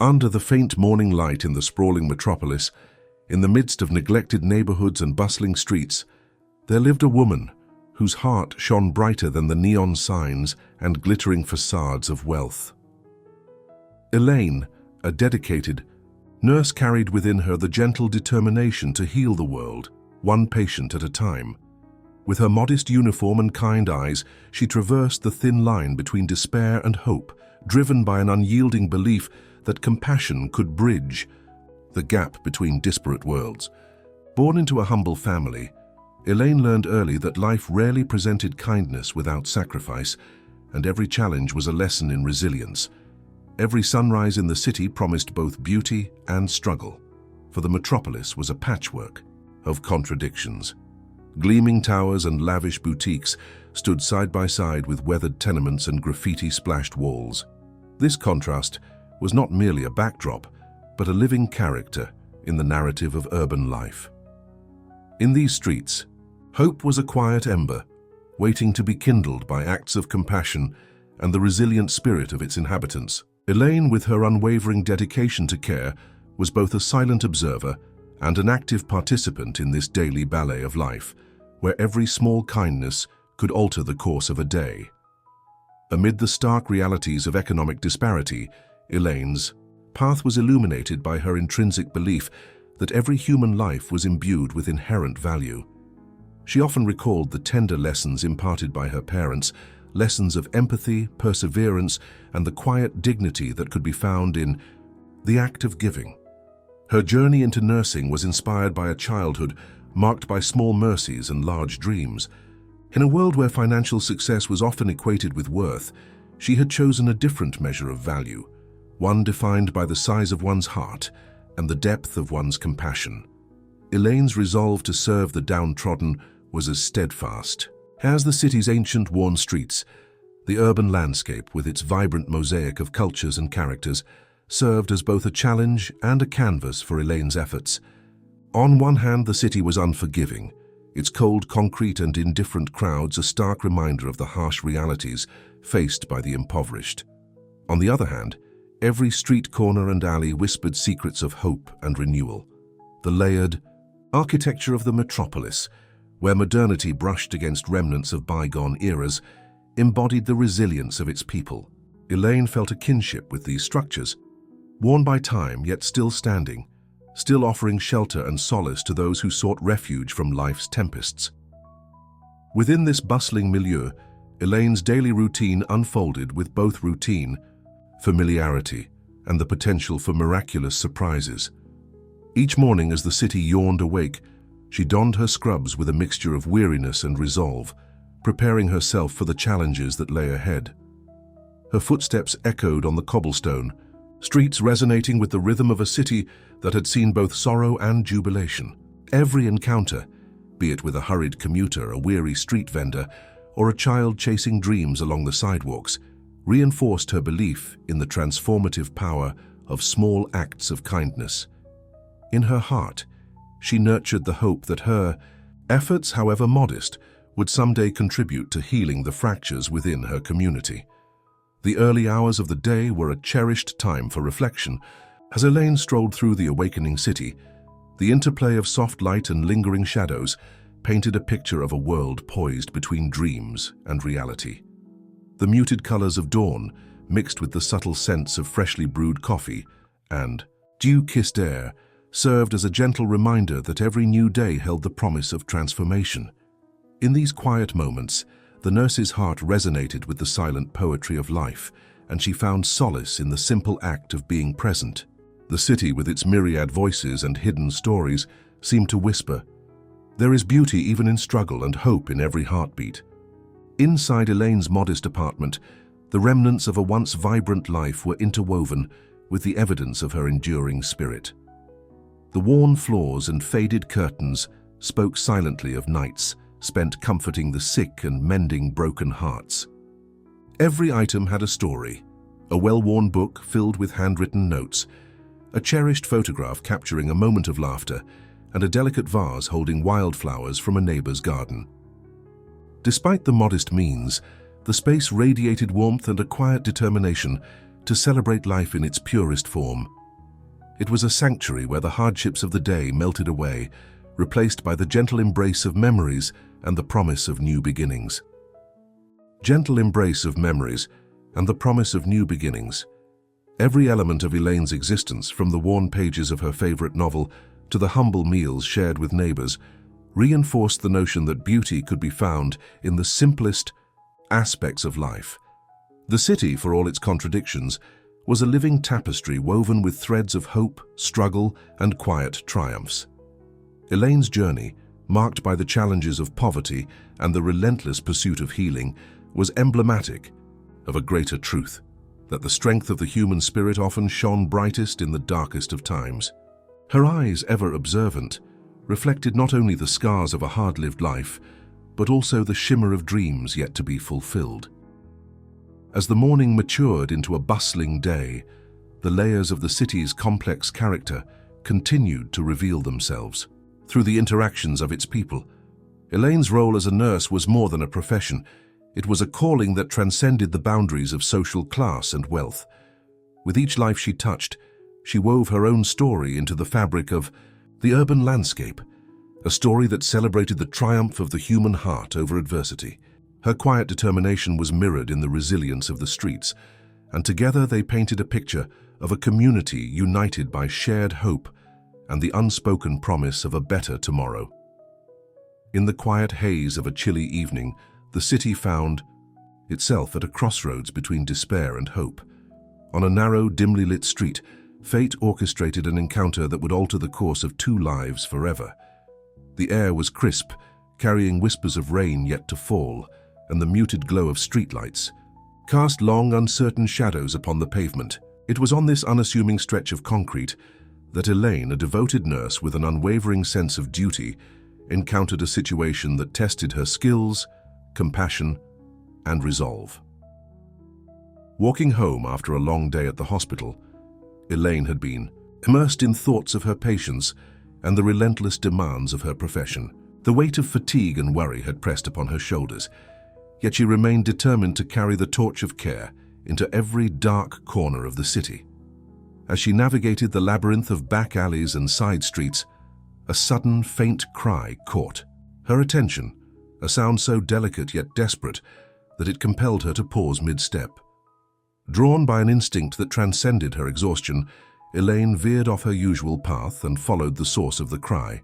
Under the faint morning light in the sprawling metropolis, in the midst of neglected neighborhoods and bustling streets, there lived a woman whose heart shone brighter than the neon signs and glittering facades of wealth. Elaine, a dedicated nurse, carried within her the gentle determination to heal the world, one patient at a time. With her modest uniform and kind eyes, she traversed the thin line between despair and hope, driven by an unyielding belief that compassion could bridge the gap between disparate worlds. Born into a humble family, Elaine learned early that life rarely presented kindness without sacrifice, and every challenge was a lesson in resilience. Every sunrise in the city promised both beauty and struggle, for the metropolis was a patchwork of contradictions. Gleaming towers and lavish boutiques stood side by side with weathered tenements and graffiti-splashed walls. This contrast was not merely a backdrop, but a living character in the narrative of urban life. In these streets, hope was a quiet ember, waiting to be kindled by acts of compassion and the resilient spirit of its inhabitants. Elaine, with her unwavering dedication to care, was both a silent observer and an active participant in this daily ballet of life, where every small kindness could alter the course of a day. Amid the stark realities of economic disparity, Elaine's path was illuminated by her intrinsic belief that every human life was imbued with inherent value. She often recalled the tender lessons imparted by her parents, lessons of empathy, perseverance, and the quiet dignity that could be found in the act of giving. Her journey into nursing was inspired by a childhood marked by small mercies and large dreams. In a world where financial success was often equated with worth, she had chosen a different measure of value, one defined by the size of one's heart and the depth of one's compassion. Elaine's resolve to serve the downtrodden was as steadfast as the city's ancient worn streets. The urban landscape, with its vibrant mosaic of cultures and characters, served as both a challenge and a canvas for Elaine's efforts. On one hand, the city was unforgiving, its cold concrete and indifferent crowds a stark reminder of the harsh realities faced by the impoverished. On the other hand, every street corner and alley whispered secrets of hope and renewal. The layered architecture of the metropolis, where modernity brushed against remnants of bygone eras, embodied the resilience of its people. Elaine felt a kinship with these structures, worn by time yet still standing, still offering shelter and solace to those who sought refuge from life's tempests. Within this bustling milieu, Elaine's daily routine unfolded with both routine, familiarity, and the potential for miraculous surprises. Each morning as the city yawned awake, she donned her scrubs with a mixture of weariness and resolve, preparing herself for the challenges that lay ahead. Her footsteps echoed on the cobblestone, streets resonating with the rhythm of a city that had seen both sorrow and jubilation. Every encounter, be it with a hurried commuter, a weary street vendor, or a child chasing dreams along the sidewalks, reinforced her belief in the transformative power of small acts of kindness. In her heart, she nurtured the hope that her efforts, however modest, would someday contribute to healing the fractures within her community. The early hours of the day were a cherished time for reflection. As Elaine strolled through the awakening city, the interplay of soft light and lingering shadows painted a picture of a world poised between dreams and reality. The muted colors of dawn, mixed with the subtle scents of freshly brewed coffee and dew-kissed air, served as a gentle reminder that every new day held the promise of transformation. In these quiet moments, the nurse's heart resonated with the silent poetry of life, and she found solace in the simple act of being present. The city, with its myriad voices and hidden stories, seemed to whisper, "There is beauty even in struggle and hope in every heartbeat." Inside Elaine's modest apartment, the remnants of a once vibrant life were interwoven with the evidence of her enduring spirit. The worn floors and faded curtains spoke silently of nights spent comforting the sick and mending broken hearts. Every item had a story, a well-worn book filled with handwritten notes, a cherished photograph capturing a moment of laughter, and a delicate vase holding wildflowers from a neighbor's garden. Despite the modest means, the space radiated warmth and a quiet determination to celebrate life in its purest form. It was a sanctuary where the hardships of the day melted away, replaced by the gentle embrace of memories and the promise of new beginnings. Gentle embrace of memories and the promise of new beginnings. Every element of Elaine's existence, from the worn pages of her favorite novel to the humble meals shared with neighbors, reinforced the notion that beauty could be found in the simplest aspects of life. The city, for all its contradictions, was a living tapestry woven with threads of hope, struggle, and quiet triumphs. Elaine's journey, marked by the challenges of poverty and the relentless pursuit of healing, was emblematic of a greater truth, that the strength of the human spirit often shone brightest in the darkest of times. Her eyes, ever observant, reflected not only the scars of a hard-lived life, but also the shimmer of dreams yet to be fulfilled. As the morning matured into a bustling day, the layers of the city's complex character continued to reveal themselves. Through the interactions of its people, Elaine's role as a nurse was more than a profession. It was a calling that transcended the boundaries of social class and wealth. With each life she touched, she wove her own story into the fabric of the urban landscape, a story that celebrated the triumph of the human heart over adversity. Her quiet determination was mirrored in the resilience of the streets, and together they painted a picture of a community united by shared hope and the unspoken promise of a better tomorrow. In the quiet haze of a chilly evening, the city found itself at a crossroads between despair and hope. On a narrow, dimly lit street, fate orchestrated an encounter that would alter the course of two lives forever. The air was crisp, carrying whispers of rain yet to fall, and the muted glow of streetlights cast long, uncertain shadows upon the pavement. It was on this unassuming stretch of concrete that Elaine, a devoted nurse with an unwavering sense of duty, encountered a situation that tested her skills, compassion, and resolve. Walking home after a long day at the hospital, Elaine had been immersed in thoughts of her patients and the relentless demands of her profession. The weight of fatigue and worry had pressed upon her shoulders, yet she remained determined to carry the torch of care into every dark corner of the city. As she navigated the labyrinth of back alleys and side streets, a sudden, faint cry caught her attention, a sound so delicate yet desperate that it compelled her to pause mid-step. Drawn by an instinct that transcended her exhaustion, Elaine veered off her usual path and followed the source of the cry.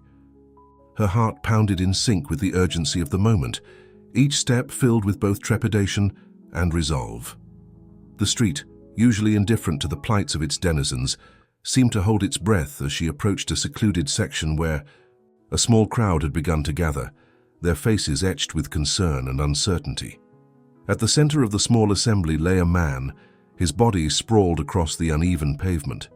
Her heart pounded in sync with the urgency of the moment, each step filled with both trepidation and resolve. The street, usually indifferent to the plights of its denizens, seemed to hold its breath as she approached a secluded section where a small crowd had begun to gather, their faces etched with concern and uncertainty. At the center of the small assembly lay a man, his body sprawled across the uneven pavement.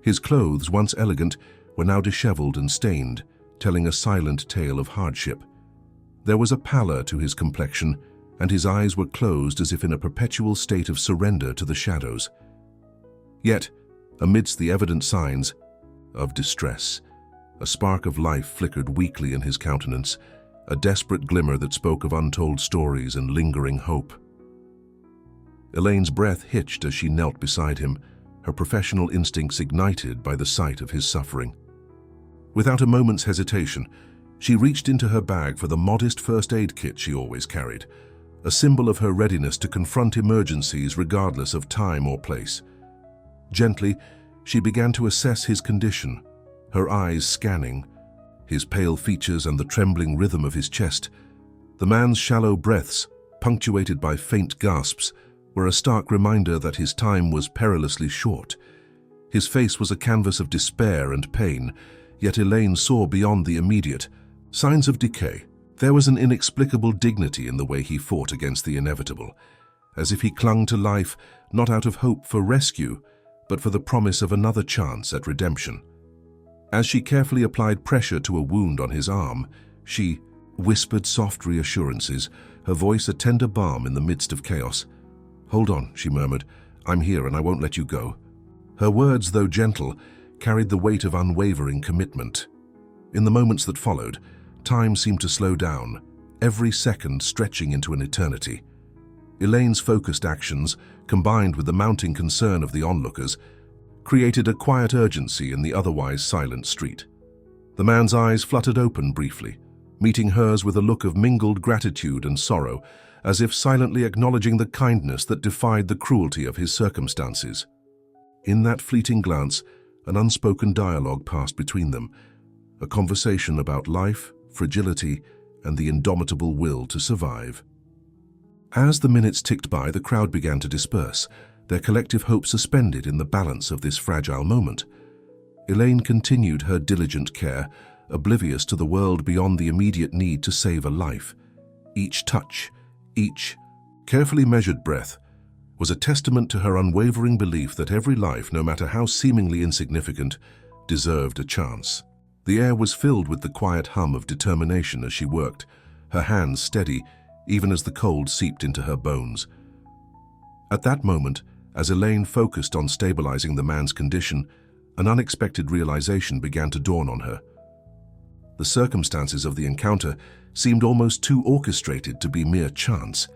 His clothes, once elegant, were now disheveled and stained, telling a silent tale of hardship. There was a pallor to his complexion, and his eyes were closed as if in a perpetual state of surrender to the shadows. Yet, amidst the evident signs of distress, a spark of life flickered weakly in his countenance, a desperate glimmer that spoke of untold stories and lingering hope. Elaine's breath hitched as she knelt beside him, her professional instincts ignited by the sight of his suffering. Without a moment's hesitation, she reached into her bag for the modest first aid kit she always carried, a symbol of her readiness to confront emergencies regardless of time or place. Gently, she began to assess his condition, her eyes scanning his pale features and the trembling rhythm of his chest. The man's shallow breaths, punctuated by faint gasps, were a stark reminder that his time was perilously short. His face was a canvas of despair and pain, yet Elaine saw beyond the immediate signs of decay. There was an inexplicable dignity in the way he fought against the inevitable, as if he clung to life not out of hope for rescue, but for the promise of another chance at redemption. As she carefully applied pressure to a wound on his arm, she whispered soft reassurances, her voice a tender balm in the midst of chaos. "Hold on," she murmured. "I'm here and I won't let you go." Her words, though gentle, carried the weight of unwavering commitment. In the moments that followed, time seemed to slow down, every second stretching into an eternity. Elaine's focused actions, combined with the mounting concern of the onlookers, created a quiet urgency in the otherwise silent street. The man's eyes fluttered open briefly, meeting hers with a look of mingled gratitude and sorrow, as if silently acknowledging the kindness that defied the cruelty of his circumstances. In that fleeting glance, an unspoken dialogue passed between them, a conversation about life, fragility, and the indomitable will to survive. As the minutes ticked by, the crowd began to disperse, their collective hope suspended in the balance of this fragile moment. Elaine continued her diligent care, oblivious to the world beyond the immediate need to save a life. Each touch, each carefully measured breath, was a testament to her unwavering belief that every life, no matter how seemingly insignificant, deserved a chance. The air was filled with the quiet hum of determination as she worked, her hands steady, even as the cold seeped into her bones. At that moment, as Elaine focused on stabilizing the man's condition, an unexpected realization began to dawn on her. The circumstances of the encounter seemed almost too orchestrated to be mere chance.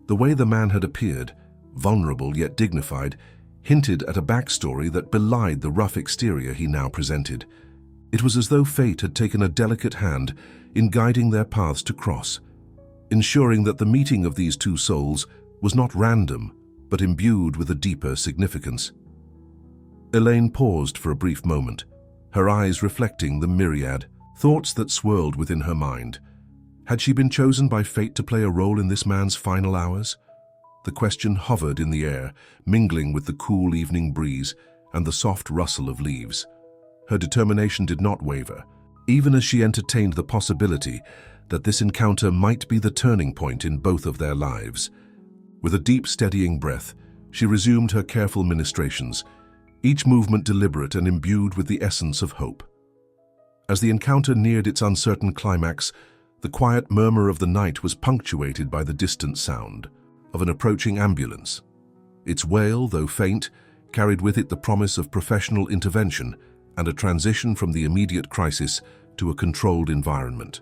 The way the man had appeared, vulnerable yet dignified, hinted at a backstory that belied the rough exterior he now presented. It was as though fate had taken a delicate hand in guiding their paths to cross, ensuring that the meeting of these two souls was not random, but imbued with a deeper significance. Elaine paused for a brief moment, her eyes reflecting the myriad thoughts that swirled within her mind. Had she been chosen by fate to play a role in this man's final hours? The question hovered in the air, mingling with the cool evening breeze and the soft rustle of leaves. Her determination did not waver, even as she entertained the possibility that this encounter might be the turning point in both of their lives. With a deep, steadying breath, she resumed her careful ministrations, each movement deliberate and imbued with the essence of hope. As the encounter neared its uncertain climax, the quiet murmur of the night was punctuated by the distant sound of an approaching ambulance. Its wail, though faint, carried with it the promise of professional intervention and a transition from the immediate crisis to a controlled environment.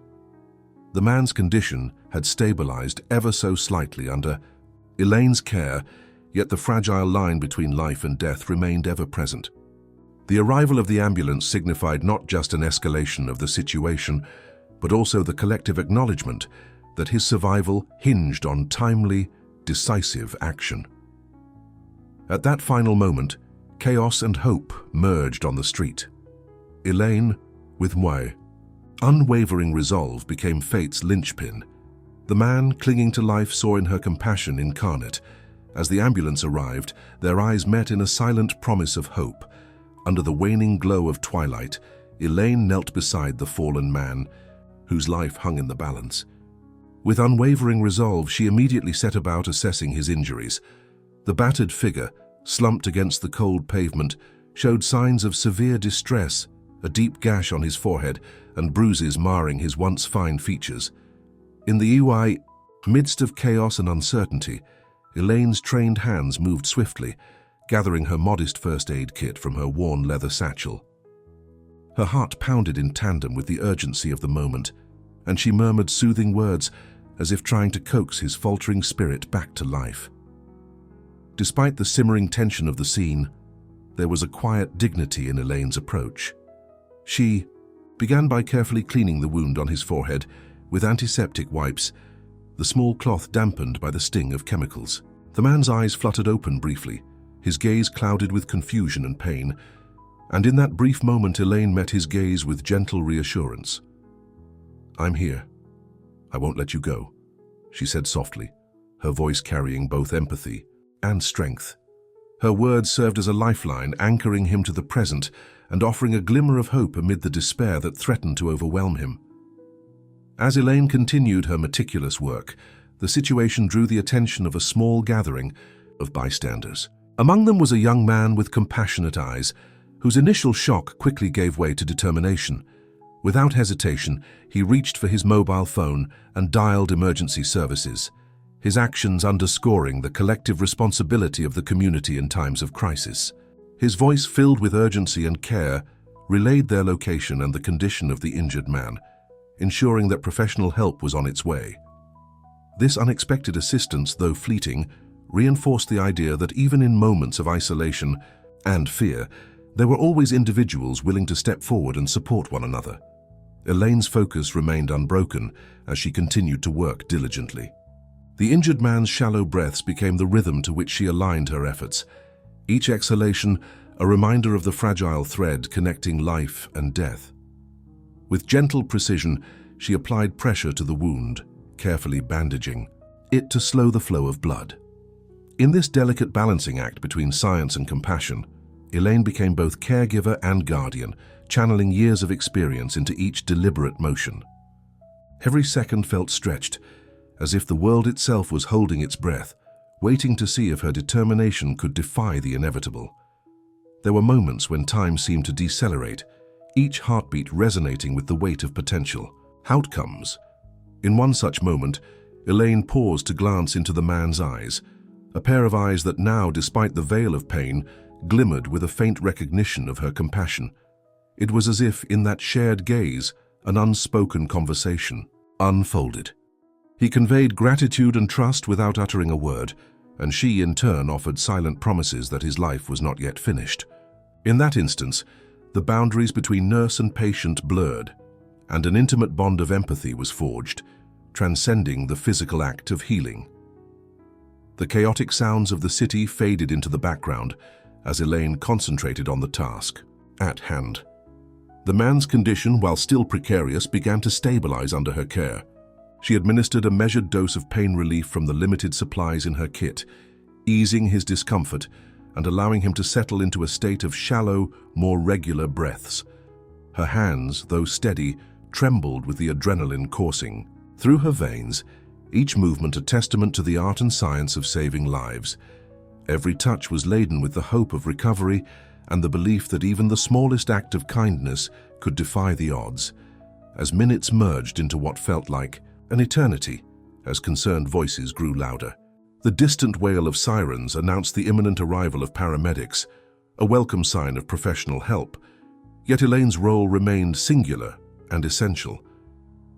The man's condition had stabilized ever so slightly under Elaine's care, yet the fragile line between life and death remained ever present. The arrival of the ambulance signified not just an escalation of the situation, but also the collective acknowledgement that his survival hinged on timely, decisive action. At that final moment, chaos and hope merged on the street. Elaine, with Moi, unwavering resolve became fate's linchpin. The man clinging to life saw in her compassion incarnate. As the ambulance arrived, their eyes met in a silent promise of hope. Under the waning glow of twilight, Elaine knelt beside the fallen man, whose life hung in the balance. With unwavering resolve, she immediately set about assessing his injuries. The battered figure, slumped against the cold pavement, showed signs of severe distress, a deep gash on his forehead and bruises marring his once fine features. In the midst of chaos and uncertainty, Elaine's trained hands moved swiftly, gathering her modest first aid kit from her worn leather satchel. Her heart pounded in tandem with the urgency of the moment, and she murmured soothing words as if trying to coax his faltering spirit back to life. Despite the simmering tension of the scene, there was a quiet dignity in Elaine's approach. She began by carefully cleaning the wound on his forehead with antiseptic wipes, the small cloth dampened by the sting of chemicals. The man's eyes fluttered open briefly, his gaze clouded with confusion and pain, and in that brief moment Elaine met his gaze with gentle reassurance. "I'm here. I won't let you go," she said softly, her voice carrying both empathy and strength. Her words served as a lifeline, anchoring him to the present and offering a glimmer of hope amid the despair that threatened to overwhelm him. As Elaine continued her meticulous work, the situation drew the attention of a small gathering of bystanders. Among them was a young man with compassionate eyes, whose initial shock quickly gave way to determination. Without hesitation, he reached for his mobile phone and dialed emergency services, his actions underscoring the collective responsibility of the community in times of crisis. His voice, filled with urgency and care, relayed their location and the condition of the injured man, ensuring that professional help was on its way. This unexpected assistance, though fleeting, reinforced the idea that even in moments of isolation and fear, there were always individuals willing to step forward and support one another. Elaine's focus remained unbroken as she continued to work diligently. The injured man's shallow breaths became the rhythm to which she aligned her efforts, each exhalation a reminder of the fragile thread connecting life and death. With gentle precision, she applied pressure to the wound, carefully bandaging it to slow the flow of blood. In this delicate balancing act between science and compassion, Elaine became both caregiver and guardian, channeling years of experience into each deliberate motion. Every second felt stretched, as if the world itself was holding its breath, waiting to see if her determination could defy the inevitable. There were moments when time seemed to decelerate, each heartbeat resonating with the weight of potential outcomes. In one such moment, Elaine paused to glance into the man's eyes, a pair of eyes that now, despite the veil of pain, glimmered with a faint recognition of her compassion. It was as if, in that shared gaze, an unspoken conversation unfolded. He conveyed gratitude and trust without uttering a word, and she, in turn, offered silent promises that his life was not yet finished. In that instance, the boundaries between nurse and patient blurred, and an intimate bond of empathy was forged, transcending the physical act of healing. The chaotic sounds of the city faded into the background as Elaine concentrated on the task at hand. The man's condition, while still precarious, began to stabilize under her care. She administered a measured dose of pain relief from the limited supplies in her kit, easing his discomfort and allowing him to settle into a state of shallow, more regular breaths. Her hands, though steady, trembled with the adrenaline coursing through her veins, each movement a testament to the art and science of saving lives. Every touch was laden with the hope of recovery and the belief that even the smallest act of kindness could defy the odds. As minutes merged into what felt like an eternity, as concerned voices grew louder. The distant wail of sirens announced the imminent arrival of paramedics, a welcome sign of professional help. Yet Elaine's role remained singular and essential.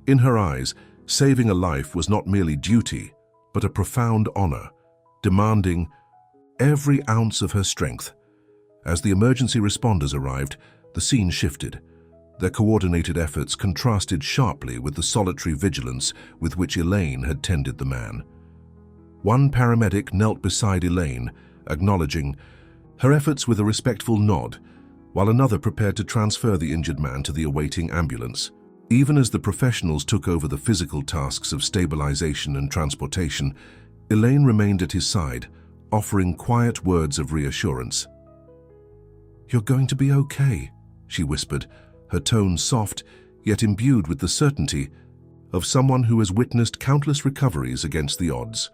In her eyes, saving a life was not merely duty, but a profound honor, demanding every ounce of her strength. As the emergency responders arrived, the scene shifted. Their coordinated efforts contrasted sharply with the solitary vigilance with which Elaine had tended the man. One paramedic knelt beside Elaine, acknowledging her efforts with a respectful nod, while another prepared to transfer the injured man to the awaiting ambulance. Even as the professionals took over the physical tasks of stabilization and transportation, Elaine remained at his side, offering quiet words of reassurance. "You're going to be okay," she whispered, her tone soft, yet imbued with the certainty of someone who has witnessed countless recoveries against the odds.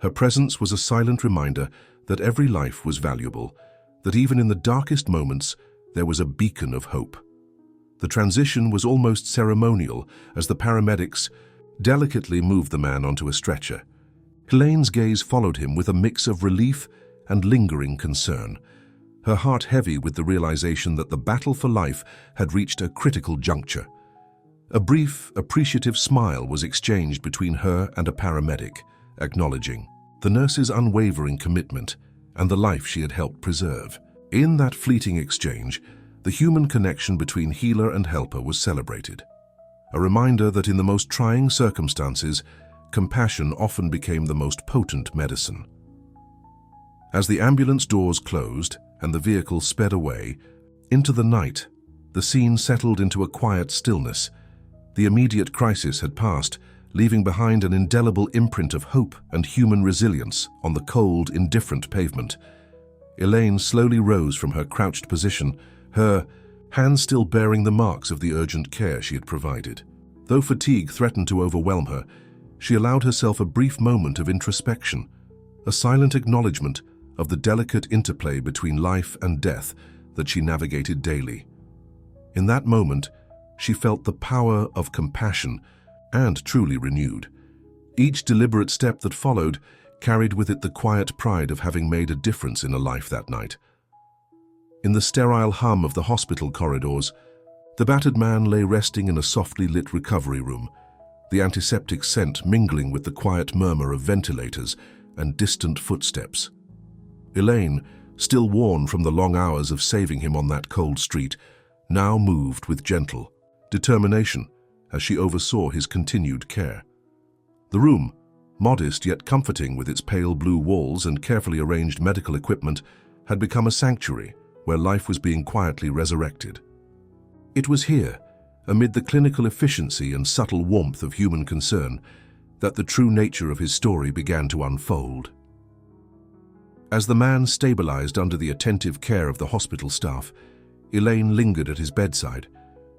Her presence was a silent reminder that every life was valuable, that even in the darkest moments there was a beacon of hope. The transition was almost ceremonial as the paramedics delicately moved the man onto a stretcher. Elaine's gaze followed him with a mix of relief and lingering concern, her heart heavy with the realization that the battle for life had reached a critical juncture. A brief, appreciative smile was exchanged between her and a paramedic, acknowledging the nurse's unwavering commitment and the life she had helped preserve. In that fleeting exchange, the human connection between healer and helper was celebrated, a reminder that in the most trying circumstances, compassion often became the most potent medicine. As the ambulance doors closed and the vehicle sped away into the night, the scene settled into a quiet stillness. The immediate crisis had passed, leaving behind an indelible imprint of hope and human resilience on the cold, indifferent pavement. Elaine slowly rose from her crouched position, her hands still bearing the marks of the urgent care she had provided. Though fatigue threatened to overwhelm her, she allowed herself a brief moment of introspection, a silent acknowledgement of the delicate interplay between life and death that she navigated daily. In that moment, she felt the power of compassion and truly renewed. Each deliberate step that followed carried with it the quiet pride of having made a difference in a life that night. In the sterile hum of the hospital corridors, the battered man lay resting in a softly lit recovery room, the antiseptic scent mingling with the quiet murmur of ventilators and distant footsteps. Elaine, still worn from the long hours of saving him on that cold street, now moved with gentle determination as she oversaw his continued care. The room, modest yet comforting with its pale blue walls and carefully arranged medical equipment, had become a sanctuary where life was being quietly resurrected. It was here, amid the clinical efficiency and subtle warmth of human concern, that the true nature of his story began to unfold. As the man stabilized under the attentive care of the hospital staff, Elaine lingered at his bedside,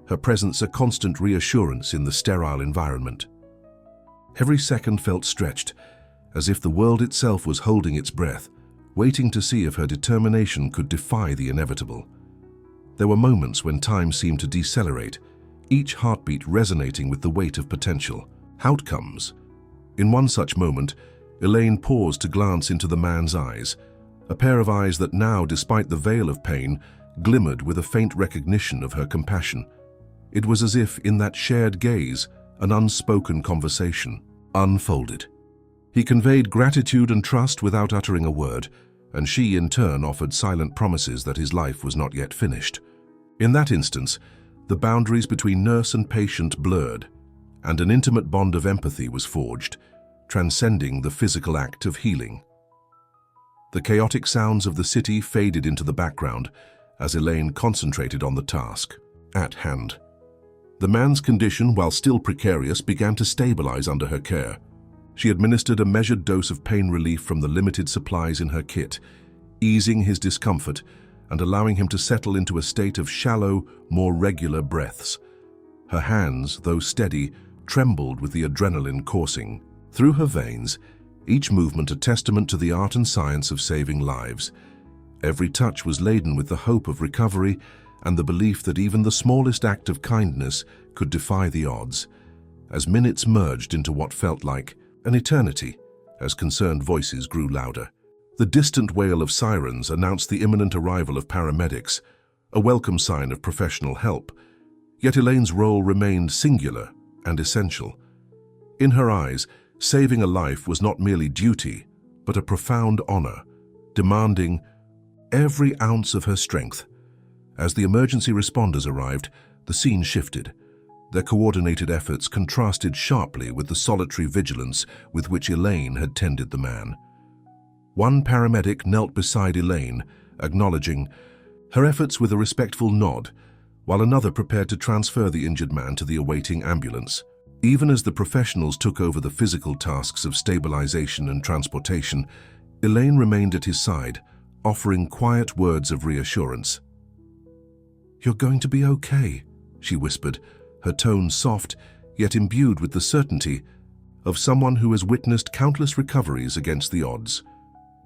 her presence a constant reassurance in the sterile environment. Every second felt stretched, as if the world itself was holding its breath, waiting to see if her determination could defy the inevitable. There were moments when time seemed to decelerate, each heartbeat resonating with the weight of potential outcomes. In one such moment, Elaine paused to glance into the man's eyes, a pair of eyes that now, despite the veil of pain, glimmered with a faint recognition of her compassion. It was as if, in that shared gaze, an unspoken conversation unfolded. He conveyed gratitude and trust without uttering a word, and she, in turn, offered silent promises that his life was not yet finished. In that instance, the boundaries between nurse and patient blurred, and an intimate bond of empathy was forged, transcending the physical act of healing. The chaotic sounds of the city faded into the background as Elaine concentrated on the task at hand. The man's condition, while still precarious, began to stabilize under her care. She administered a measured dose of pain relief from the limited supplies in her kit, easing his discomfort and allowing him to settle into a state of shallow, more regular breaths. Her hands, though steady, trembled with the adrenaline coursing through her veins, each movement a testament to the art and science of saving lives. Every touch was laden with the hope of recovery and the belief that even the smallest act of kindness could defy the odds. As minutes merged into what felt like an eternity, as concerned voices grew louder. The distant wail of sirens announced the imminent arrival of paramedics, a welcome sign of professional help. Yet Elaine's role remained singular and essential. In her eyes, saving a life was not merely duty, but a profound honor, demanding every ounce of her strength. As the emergency responders arrived, the scene shifted. Their coordinated efforts contrasted sharply with the solitary vigilance with which Elaine had tended the man. One paramedic knelt beside Elaine, acknowledging her efforts with a respectful nod, while another prepared to transfer the injured man to the awaiting ambulance. Even as the professionals took over the physical tasks of stabilization and transportation, Elaine remained at his side, offering quiet words of reassurance. "You're going to be okay," she whispered, her tone soft, yet imbued with the certainty of someone who has witnessed countless recoveries against the odds.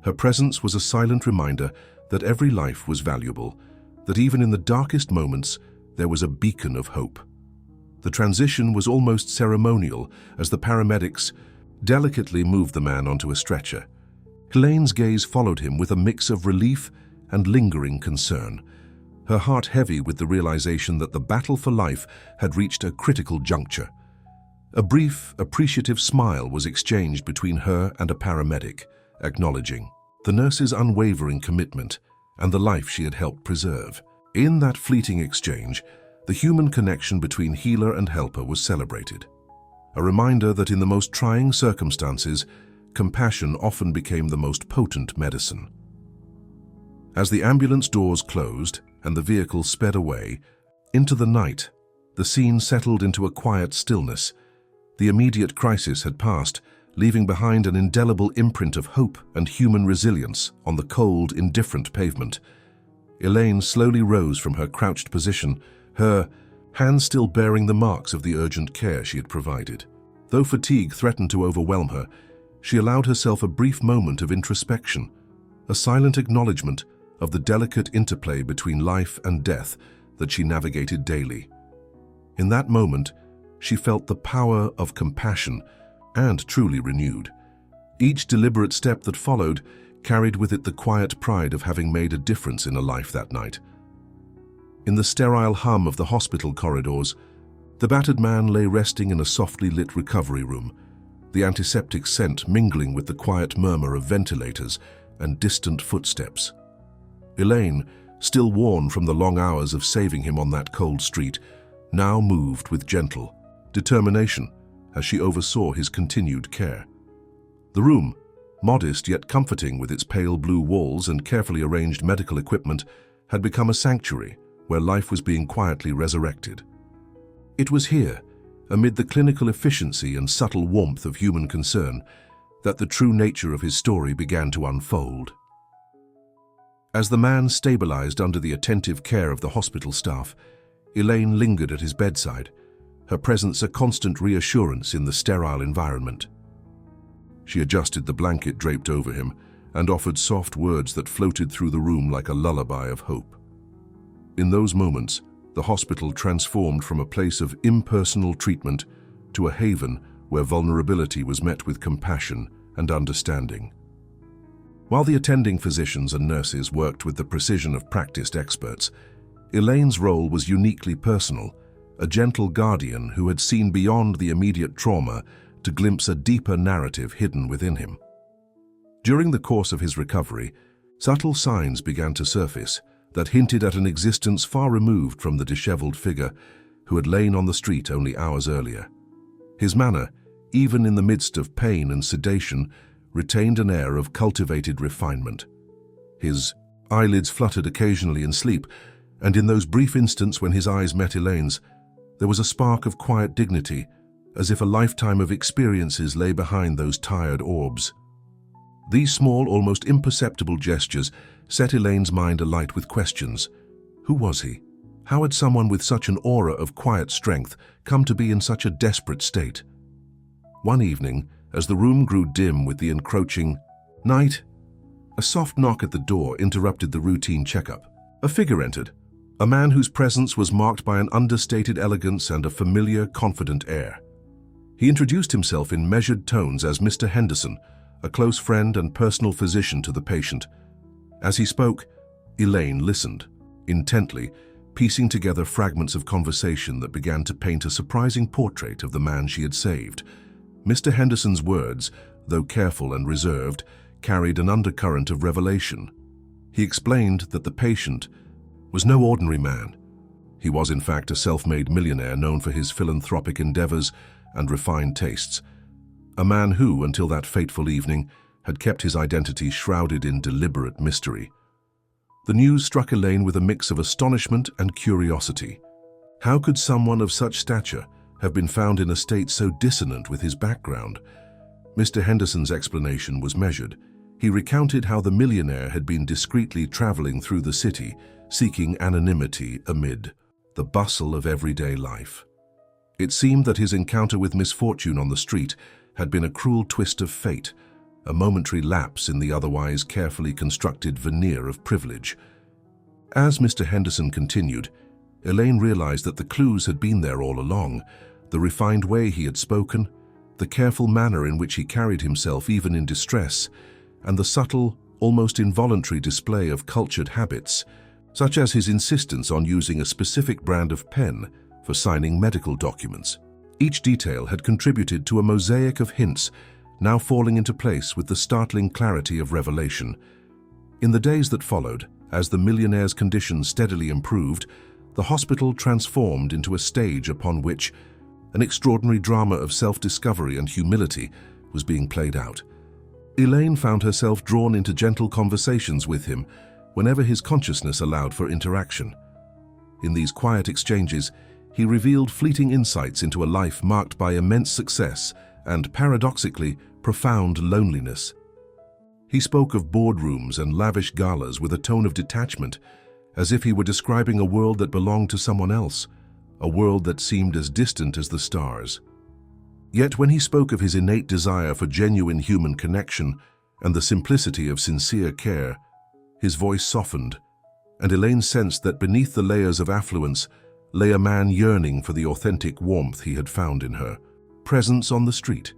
Her presence was a silent reminder that every life was valuable, that even in the darkest moments there was a beacon of hope. The transition was almost ceremonial as the paramedics delicately moved the man onto a stretcher. Elaine's gaze followed him with a mix of relief and lingering concern, her heart heavy with the realization that the battle for life had reached a critical juncture. A brief, appreciative smile was exchanged between her and a paramedic, acknowledging the nurse's unwavering commitment and the life she had helped preserve. In that fleeting exchange, the human connection between healer and helper was celebrated, a reminder that in the most trying circumstances, compassion often became the most potent medicine. As the ambulance doors closed and the vehicle sped away, into the night, the scene settled into a quiet stillness. The immediate crisis had passed, leaving behind an indelible imprint of hope and human resilience on the cold, indifferent pavement. Elaine slowly rose from her crouched position, her hands still bearing the marks of the urgent care she had provided. Though fatigue threatened to overwhelm her, she allowed herself a brief moment of introspection, a silent acknowledgement of the delicate interplay between life and death that she navigated daily. In that moment, she felt the power of compassion and truly renewed. Each deliberate step that followed carried with it the quiet pride of having made a difference in a life that night. In the sterile hum of the hospital corridors, The battered man lay resting in a softly lit recovery room, the antiseptic scent mingling with the quiet murmur of ventilators and distant footsteps. Elaine, still worn from the long hours of saving him on that cold street, now moved with gentle determination as she oversaw his continued care. The room, modest yet comforting with its pale blue walls and carefully arranged medical equipment, had become a sanctuary where life was being quietly resurrected. It was here, amid the clinical efficiency and subtle warmth of human concern, that the true nature of his story began to unfold. As the man stabilized under the attentive care of the hospital staff, Elaine lingered at his bedside, her presence a constant reassurance in the sterile environment. She adjusted the blanket draped over him and offered soft words that floated through the room like a lullaby of hope. In those moments, the hospital transformed from a place of impersonal treatment to a haven where vulnerability was met with compassion and understanding. While the attending physicians and nurses worked with the precision of practiced experts, Elaine's role was uniquely personal, a gentle guardian who had seen beyond the immediate trauma to glimpse a deeper narrative hidden within him. During the course of his recovery, subtle signs began to surface that hinted at an existence far removed from the disheveled figure who had lain on the street only hours earlier. His manner, even in the midst of pain and sedation, retained an air of cultivated refinement. His eyelids fluttered occasionally in sleep, and in those brief instants when his eyes met Elaine's, there was a spark of quiet dignity, as if a lifetime of experiences lay behind those tired orbs. These small, almost imperceptible gestures set Elaine's mind alight with questions. Who was he? How had someone with such an aura of quiet strength come to be in such a desperate state? One evening, as the room grew dim with the encroaching night, a soft knock at the door interrupted the routine checkup. A figure entered, a man whose presence was marked by an understated elegance and a familiar, confident air. He introduced himself in measured tones as Mr. Henderson, a close friend and personal physician to the patient. As he spoke, Elaine listened, intently, piecing together fragments of conversation that began to paint a surprising portrait of the man she had saved. Mr. Henderson's words, though careful and reserved, carried an undercurrent of revelation. He explained that the patient was no ordinary man. He was in fact a self-made millionaire known for his philanthropic endeavors and refined tastes. A man who, until that fateful evening, had kept his identity shrouded in deliberate mystery. The news struck Elaine with a mix of astonishment and curiosity. How could someone of such stature have been found in a state so dissonant with his background? Mr. Henderson's explanation was measured. He recounted how the millionaire had been discreetly traveling through the city, seeking anonymity amid the bustle of everyday life. It seemed that his encounter with misfortune on the street had been a cruel twist of fate, a momentary lapse in the otherwise carefully constructed veneer of privilege. As Mr. Henderson continued, Elaine realized that the clues had been there all along: the refined way he had spoken, the careful manner in which he carried himself even in distress, and the subtle, almost involuntary display of cultured habits, such as his insistence on using a specific brand of pen for signing medical documents. Each detail had contributed to a mosaic of hints, now falling into place with the startling clarity of revelation. In the days that followed, as the millionaire's condition steadily improved, the hospital transformed into a stage upon which an extraordinary drama of self-discovery and humility was being played out. Elaine found herself drawn into gentle conversations with him whenever his consciousness allowed for interaction. In these quiet exchanges, he revealed fleeting insights into a life marked by immense success and, paradoxically, profound loneliness. He spoke of boardrooms and lavish galas with a tone of detachment, as if he were describing a world that belonged to someone else, a world that seemed as distant as the stars. Yet when he spoke of his innate desire for genuine human connection and the simplicity of sincere care, his voice softened, and Elaine sensed that beneath the layers of affluence lay a man yearning for the authentic warmth he had found in her presence on the street.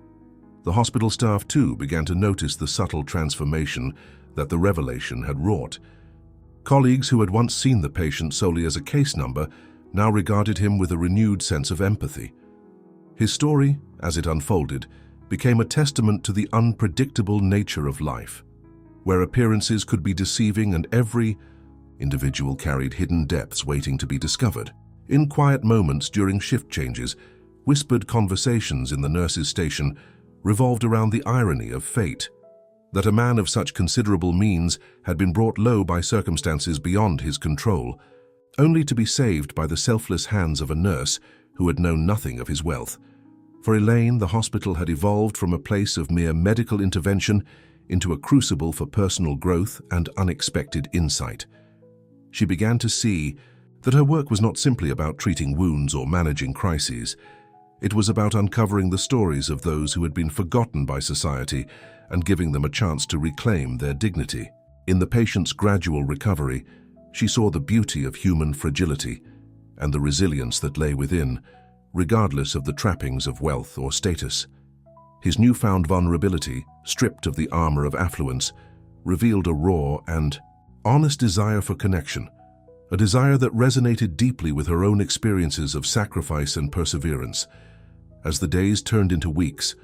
The hospital staff, too, began to notice the subtle transformation that the revelation had wrought. Colleagues who had once seen the patient solely as a case number now regarded him with a renewed sense of empathy. His story, as it unfolded, became a testament to the unpredictable nature of life, where appearances could be deceiving and every individual carried hidden depths waiting to be discovered. In quiet moments during shift changes, whispered conversations in the nurse's station revolved around the irony of fate, that a man of such considerable means had been brought low by circumstances beyond his control, only to be saved by the selfless hands of a nurse who had known nothing of his wealth. For Elaine, the hospital had evolved from a place of mere medical intervention into a crucible for personal growth and unexpected insight. She began to see that her work was not simply about treating wounds or managing crises. It was about uncovering the stories of those who had been forgotten by society and giving them a chance to reclaim their dignity. In the patient's gradual recovery, she saw the beauty of human fragility and the resilience that lay within, regardless of the trappings of wealth or status. His newfound vulnerability, stripped of the armor of affluence, revealed a raw and honest desire for connection, a desire that resonated deeply with her own experiences of sacrifice and perseverance. As the days turned into weeks,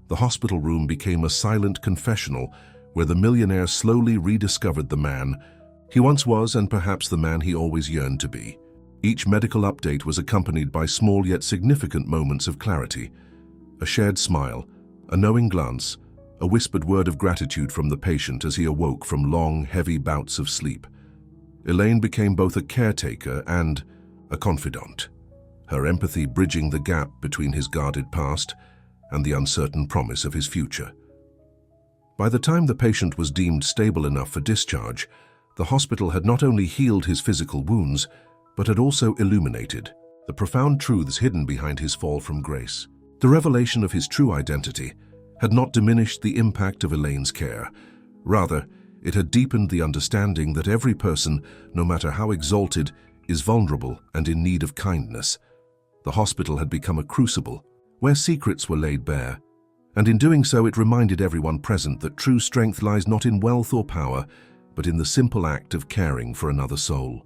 the hospital room became a silent confessional where the millionaire slowly rediscovered the man he once was and perhaps the man he always yearned to be. Each medical update was accompanied by small yet significant moments of clarity. A shared smile, a knowing glance, a whispered word of gratitude from the patient as he awoke from long, heavy bouts of sleep. Elaine became both a caretaker and a confidant, her empathy bridging the gap between his guarded past and the uncertain promise of his future. By the time the patient was deemed stable enough for discharge, the hospital had not only healed his physical wounds, but had also illuminated the profound truths hidden behind his fall from grace. The revelation of his true identity had not diminished the impact of Elaine's care. Rather, it had deepened the understanding that every person, no matter how exalted, is vulnerable and in need of kindness. The hospital had become a crucible where secrets were laid bare, and in doing so it reminded everyone present that true strength lies not in wealth or power, but in the simple act of caring for another soul.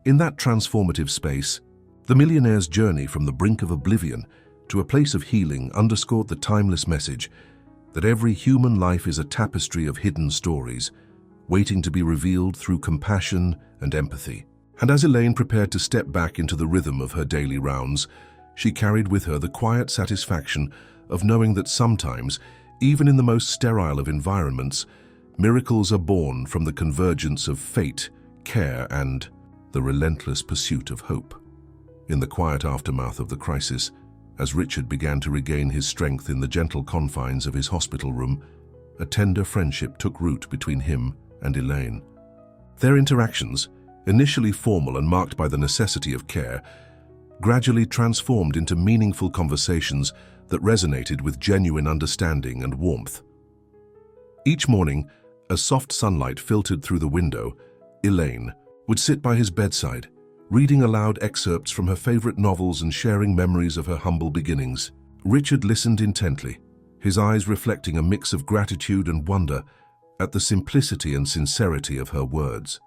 In that transformative space, the millionaire's journey from the brink of oblivion to a place of healing underscored the timeless message that every human life is a tapestry of hidden stories, waiting to be revealed through compassion and empathy. And as Elaine prepared to step back into the rhythm of her daily rounds, she carried with her the quiet satisfaction of knowing that sometimes, even in the most sterile of environments, miracles are born from the convergence of fate, care, and the relentless pursuit of hope. In the quiet aftermath of the crisis, as Richard began to regain his strength in the gentle confines of his hospital room, a tender friendship took root between him and Elaine. Their interactions, initially formal and marked by the necessity of care, gradually transformed into meaningful conversations that resonated with genuine understanding and warmth. Each morning, as soft sunlight filtered through the window, Elaine would sit by his bedside, reading aloud excerpts from her favorite novels and sharing memories of her humble beginnings. Richard listened intently, his eyes reflecting a mix of gratitude and wonder at the simplicity and sincerity of her words.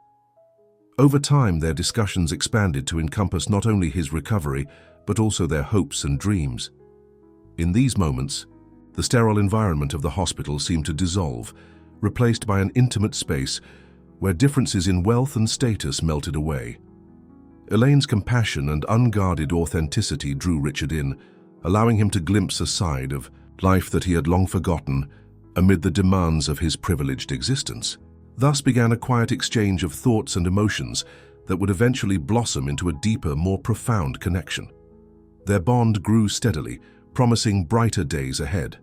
Over time, their discussions expanded to encompass not only his recovery, but also their hopes and dreams. In these moments, the sterile environment of the hospital seemed to dissolve, replaced by an intimate space where differences in wealth and status melted away. Elaine's compassion and unguarded authenticity drew Richard in, allowing him to glimpse a side of life that he had long forgotten amid the demands of his privileged existence. Thus began a quiet exchange of thoughts and emotions that would eventually blossom into a deeper, more profound connection. Their bond grew steadily, promising brighter days ahead.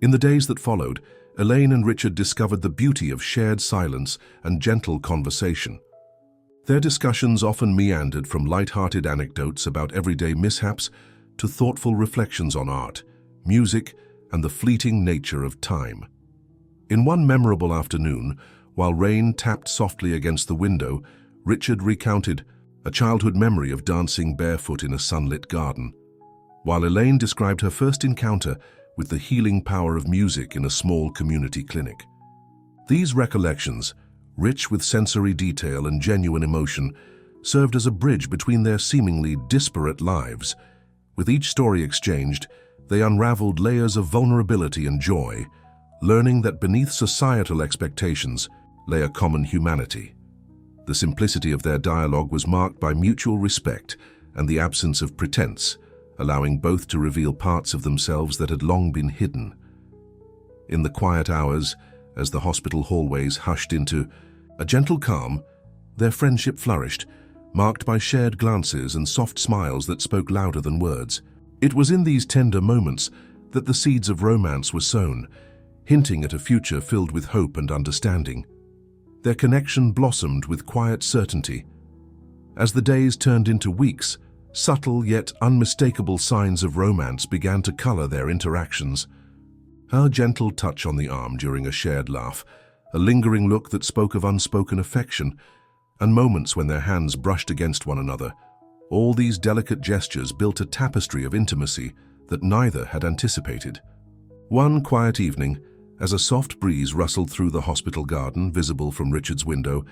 In the days that followed, Elaine and Richard discovered the beauty of shared silence and gentle conversation. Their discussions often meandered from light-hearted anecdotes about everyday mishaps to thoughtful reflections on art, music, and the fleeting nature of time. In one memorable afternoon, while rain tapped softly against the window, Richard recounted a childhood memory of dancing barefoot in a sunlit garden, while Elaine described her first encounter with the healing power of music in a small community clinic. These recollections, rich with sensory detail and genuine emotion, served as a bridge between their seemingly disparate lives. With each story exchanged, they unraveled layers of vulnerability and joy, learning that beneath societal expectations lay a common humanity. The simplicity of their dialogue was marked by mutual respect and the absence of pretense, allowing both to reveal parts of themselves that had long been hidden. In the quiet hours, as the hospital hallways hushed into a gentle calm, their friendship flourished, marked by shared glances and soft smiles that spoke louder than words. It was in these tender moments that the seeds of romance were sown, hinting at a future filled with hope and understanding. Their connection blossomed with quiet certainty. As the days turned into weeks, subtle yet unmistakable signs of romance began to color their interactions. Her gentle touch on the arm during a shared laugh, a lingering look that spoke of unspoken affection, and moments when their hands brushed against one another. All these delicate gestures built a tapestry of intimacy that neither had anticipated. One quiet evening, as a soft breeze rustled through the hospital garden visible from Richard's window,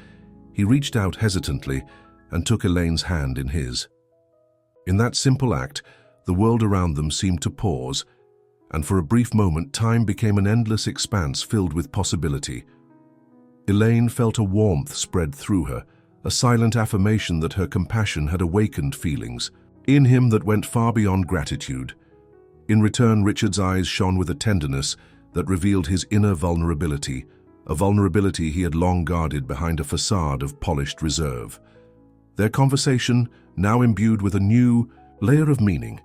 he reached out hesitantly and took Elaine's hand in his. In that simple act, the world around them seemed to pause, and for a brief moment time became an endless expanse filled with possibility. Elaine felt a warmth spread through her, a silent affirmation that her compassion had awakened feelings in him that went far beyond gratitude. In return, Richard's eyes shone with a tenderness that revealed his inner vulnerability, a vulnerability he had long guarded behind a facade of polished reserve. Their conversation, now imbued with a new layer of meaning,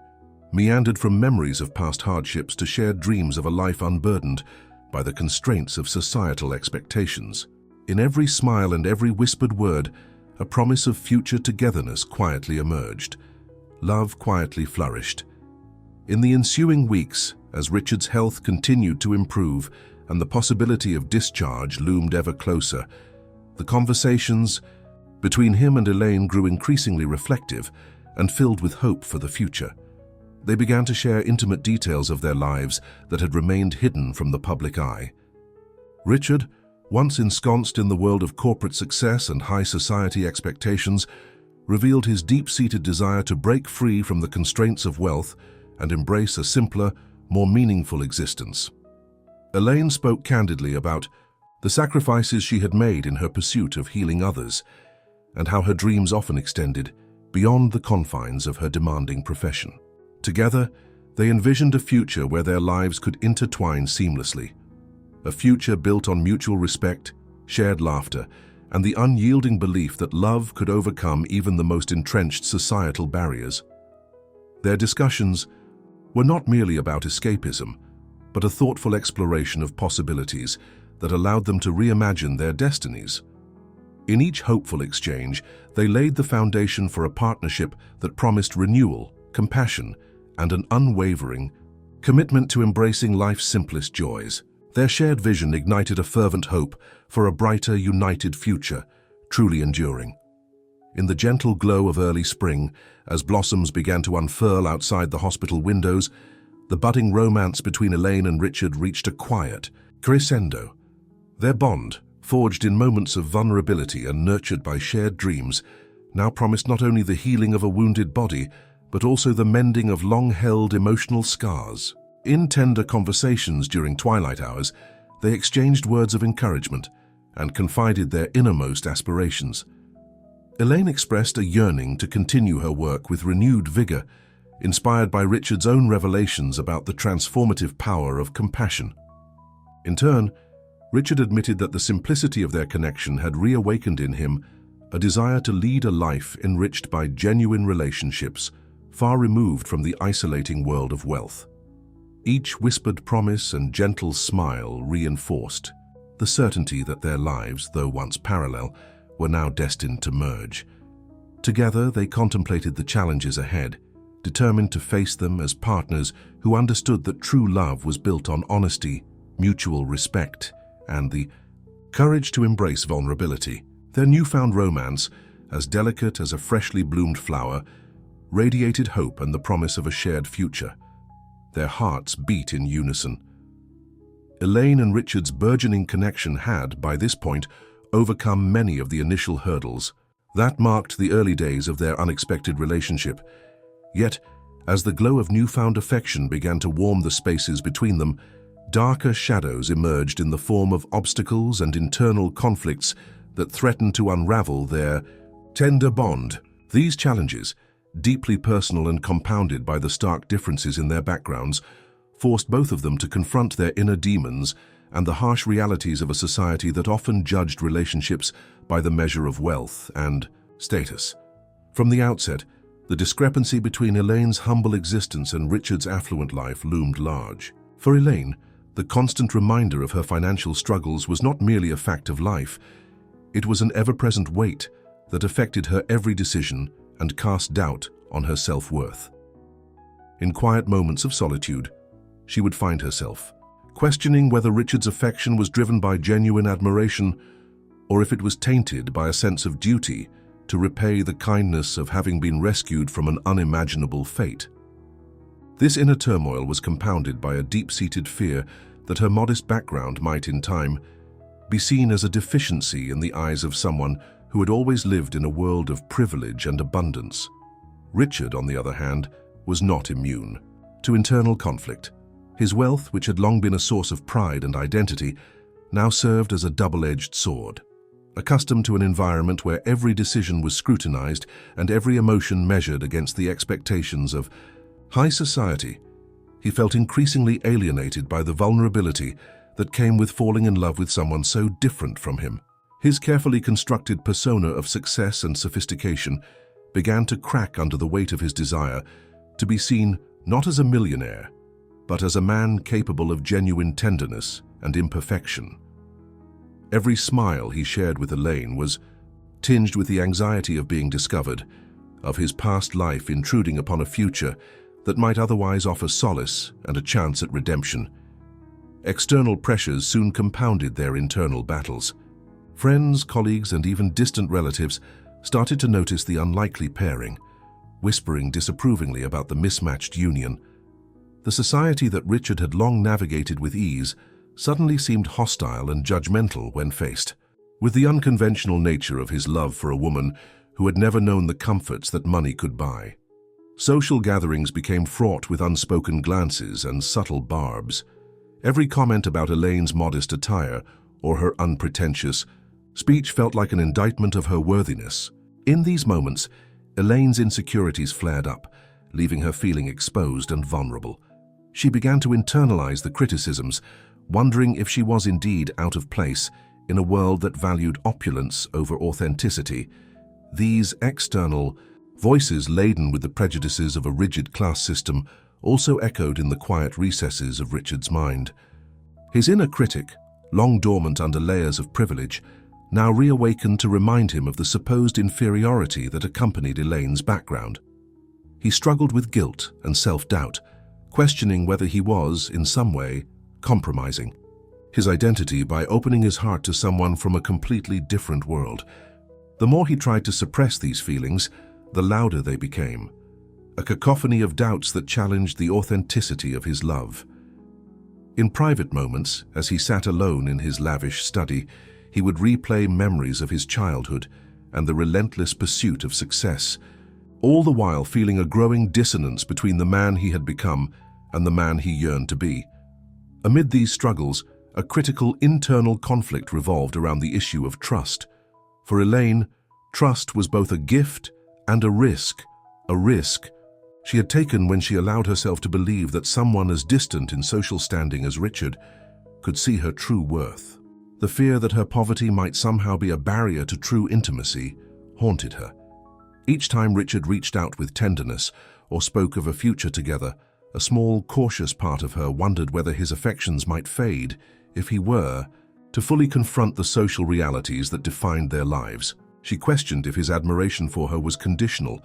meandered from memories of past hardships to shared dreams of a life unburdened by the constraints of societal expectations. In every smile and every whispered word, a promise of future togetherness quietly emerged. Love quietly flourished. In the ensuing weeks, as Richard's health continued to improve and the possibility of discharge loomed ever closer, the conversations between him and Elaine grew increasingly reflective and filled with hope for the future. They began to share intimate details of their lives that had remained hidden from the public eye. Richard, once ensconced in the world of corporate success and high society expectations, revealed his deep-seated desire to break free from the constraints of wealth and embrace a simpler, more meaningful existence. Elaine spoke candidly about the sacrifices she had made in her pursuit of healing others, and how her dreams often extended beyond the confines of her demanding profession. Together, they envisioned a future where their lives could intertwine seamlessly, a future built on mutual respect, shared laughter, and the unyielding belief that love could overcome even the most entrenched societal barriers. Their discussions were not merely about escapism, but a thoughtful exploration of possibilities that allowed them to reimagine their destinies. In each hopeful exchange, they laid the foundation for a partnership that promised renewal, compassion, and an unwavering commitment to embracing life's simplest joys. Their shared vision ignited a fervent hope for a brighter, united future, truly enduring. In the gentle glow of early spring, as blossoms began to unfurl outside the hospital windows, the budding romance between Elaine and Richard reached a quiet crescendo. Their bond, forged in moments of vulnerability and nurtured by shared dreams, now promised not only the healing of a wounded body, but also the mending of long-held emotional scars. In tender conversations during twilight hours, they exchanged words of encouragement and confided their innermost aspirations. Elaine expressed a yearning to continue her work with renewed vigor, inspired by Richard's own revelations about the transformative power of compassion. In turn, Richard admitted that the simplicity of their connection had reawakened in him a desire to lead a life enriched by genuine relationships, far removed from the isolating world of wealth. Each whispered promise and gentle smile reinforced the certainty that their lives, though once parallel, were now destined to merge. Together, they contemplated the challenges ahead, determined to face them as partners who understood that true love was built on honesty, mutual respect, and the courage to embrace vulnerability. Their newfound romance, as delicate as a freshly bloomed flower, radiated hope and the promise of a shared future. Their hearts beat in unison. Elaine and Richard's burgeoning connection had, by this point, overcome many of the initial hurdles. That marked the early days of their unexpected relationship. Yet, as the glow of newfound affection began to warm the spaces between them, darker shadows emerged in the form of obstacles and internal conflicts that threatened to unravel their tender bond. These challenges, deeply personal and compounded by the stark differences in their backgrounds, forced both of them to confront their inner demons and the harsh realities of a society that often judged relationships by the measure of wealth and status. From the outset, the discrepancy between Elaine's humble existence and Richard's affluent life loomed large. For Elaine, the constant reminder of her financial struggles was not merely a fact of life, it was an ever-present weight that affected her every decision and cast doubt on her self-worth. In quiet moments of solitude, she would find herself questioning whether Richard's affection was driven by genuine admiration or if it was tainted by a sense of duty to repay the kindness of having been rescued from an unimaginable fate. This inner turmoil was compounded by a deep-seated fear that her modest background might, in time, be seen as a deficiency in the eyes of someone who had always lived in a world of privilege and abundance. Richard, on the other hand, was not immune to internal conflict. His wealth, which had long been a source of pride and identity, now served as a double-edged sword. Accustomed to an environment where every decision was scrutinized and every emotion measured against the expectations of high society, he felt increasingly alienated by the vulnerability that came with falling in love with someone so different from him. His carefully constructed persona of success and sophistication began to crack under the weight of his desire to be seen not as a millionaire, but as a man capable of genuine tenderness and imperfection. Every smile he shared with Elaine was tinged with the anxiety of being discovered, of his past life intruding upon a future that might otherwise offer solace and a chance at redemption. External pressures soon compounded their internal battles. Friends, colleagues, and even distant relatives started to notice the unlikely pairing, whispering disapprovingly about the mismatched union. The society that Richard had long navigated with ease suddenly seemed hostile and judgmental when faced with the unconventional nature of his love for a woman who had never known the comforts that money could buy. Social gatherings became fraught with unspoken glances and subtle barbs. Every comment about Elaine's modest attire or her unpretentious speech felt like an indictment of her worthiness. In these moments, Elaine's insecurities flared up, leaving her feeling exposed and vulnerable. She began to internalize the criticisms, wondering if she was indeed out of place in a world that valued opulence over authenticity. These external voices, laden with the prejudices of a rigid class system, also echoed in the quiet recesses of Richard's mind. His inner critic, long dormant under layers of privilege, now reawakened to remind him of the supposed inferiority that accompanied Elaine's background. He struggled with guilt and self-doubt, questioning whether he was, in some way, compromising his identity by opening his heart to someone from a completely different world. The more he tried to suppress these feelings, the louder they became, a cacophony of doubts that challenged the authenticity of his love. In private moments, as he sat alone in his lavish study, he would replay memories of his childhood and the relentless pursuit of success, all the while feeling a growing dissonance between the man he had become and the man he yearned to be. Amid these struggles, a critical internal conflict revolved around the issue of trust. For Elaine, trust was both a gift and a risk she had taken when she allowed herself to believe that someone as distant in social standing as Richard could see her true worth. The fear that her poverty might somehow be a barrier to true intimacy haunted her. Each time Richard reached out with tenderness or spoke of a future together, a small, cautious part of her wondered whether his affections might fade if he were to fully confront the social realities that defined their lives. She questioned if his admiration for her was conditional,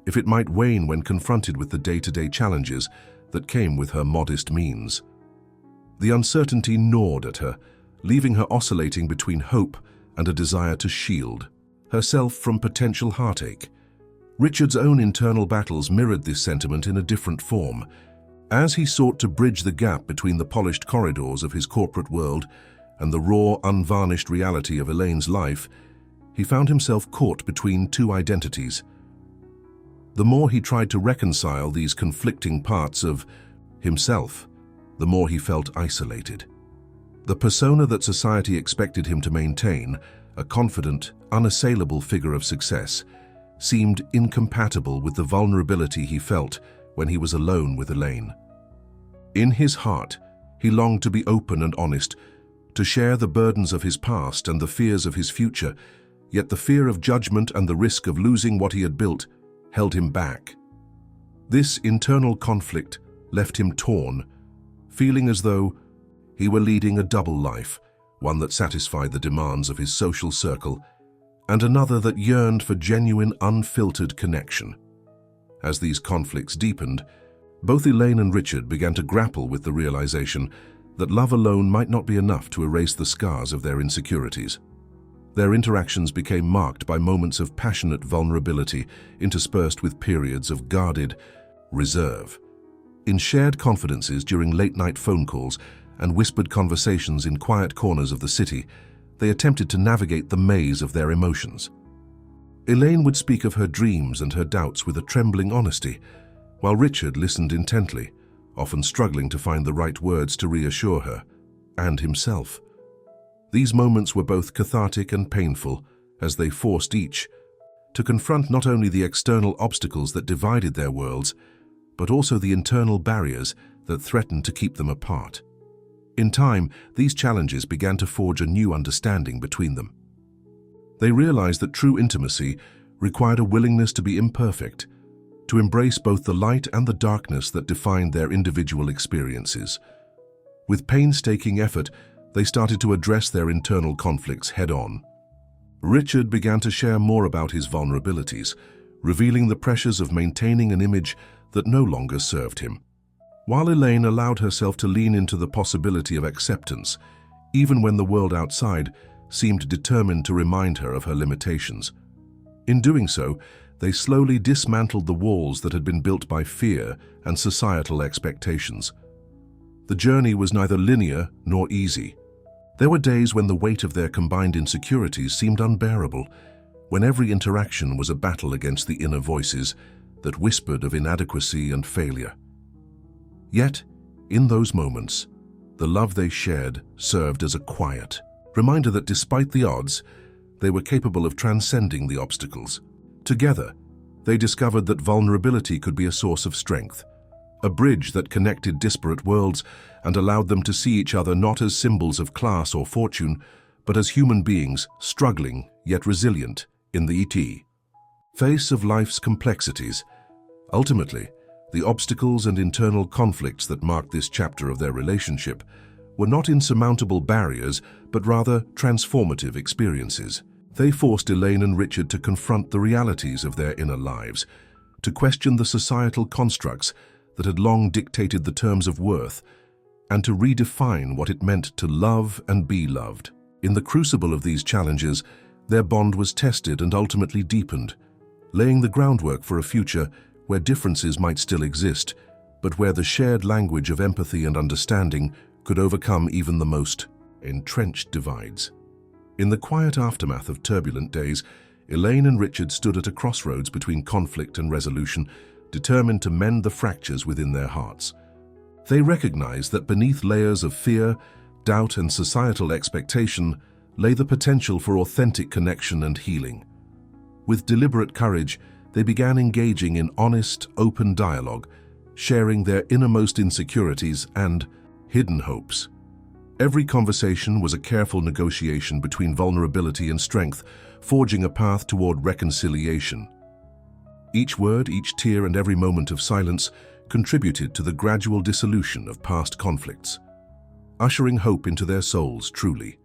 if it might wane when confronted with the day-to-day challenges that came with her modest means. The uncertainty gnawed at her, leaving her oscillating between hope and a desire to shield herself from potential heartache. Richard's own internal battles mirrored this sentiment in a different form. As he sought to bridge the gap between the polished corridors of his corporate world and the raw, unvarnished reality of Elaine's life, he found himself caught between two identities. The more he tried to reconcile these conflicting parts of himself, the more he felt isolated. The persona that society expected him to maintain, a confident, unassailable figure of success, seemed incompatible with the vulnerability he felt when he was alone with Elaine. In his heart, he longed to be open and honest, to share the burdens of his past and the fears of his future, yet the fear of judgment and the risk of losing what he had built held him back. This internal conflict left him torn, feeling as though he were leading a double life, one that satisfied the demands of his social circle, and another that yearned for genuine, unfiltered connection. As these conflicts deepened, both Elaine and Richard began to grapple with the realization that love alone might not be enough to erase the scars of their insecurities. Their interactions became marked by moments of passionate vulnerability, interspersed with periods of guarded reserve. In shared confidences during late-night phone calls and whispered conversations in quiet corners of the city, they attempted to navigate the maze of their emotions. Elaine would speak of her dreams and her doubts with a trembling honesty, while Richard listened intently, often struggling to find the right words to reassure her and himself. These moments were both cathartic and painful, as they forced each to confront not only the external obstacles that divided their worlds, but also the internal barriers that threatened to keep them apart. In time, these challenges began to forge a new understanding between them. They realized that true intimacy required a willingness to be imperfect, to embrace both the light and the darkness that defined their individual experiences. With painstaking effort, they started to address their internal conflicts head-on. Richard began to share more about his vulnerabilities, revealing the pressures of maintaining an image that no longer served him, while Elaine allowed herself to lean into the possibility of acceptance, even when the world outside seemed determined to remind her of her limitations. In doing so, they slowly dismantled the walls that had been built by fear and societal expectations. The journey was neither linear nor easy. There were days when the weight of their combined insecurities seemed unbearable, when every interaction was a battle against the inner voices that whispered of inadequacy and failure. Yet, in those moments, the love they shared served as a quiet reminder that despite the odds, they were capable of transcending the obstacles. Together, they discovered that vulnerability could be a source of strength, a bridge that connected disparate worlds and allowed them to see each other not as symbols of class or fortune, but as human beings struggling yet resilient in the face of life's complexities. Ultimately, the obstacles and internal conflicts that marked this chapter of their relationship were not insurmountable barriers, but rather transformative experiences. They forced Elaine and Richard to confront the realities of their inner lives, to question the societal constructs that had long dictated the terms of worth, and to redefine what it meant to love and be loved. In the crucible of these challenges, their bond was tested and ultimately deepened, laying the groundwork for a future where differences might still exist, but where the shared language of empathy and understanding could overcome even the most entrenched divides. In the quiet aftermath of turbulent days, Elaine and Richard stood at a crossroads between conflict and resolution, determined to mend the fractures within their hearts. They recognized that beneath layers of fear, doubt, and societal expectation lay the potential for authentic connection and healing. With deliberate courage, they began engaging in honest, open dialogue, sharing their innermost insecurities and hidden hopes. Every conversation was a careful negotiation between vulnerability and strength, forging a path toward reconciliation. Each word, each tear, and every moment of silence contributed to the gradual dissolution of past conflicts, ushering hope into their souls truly.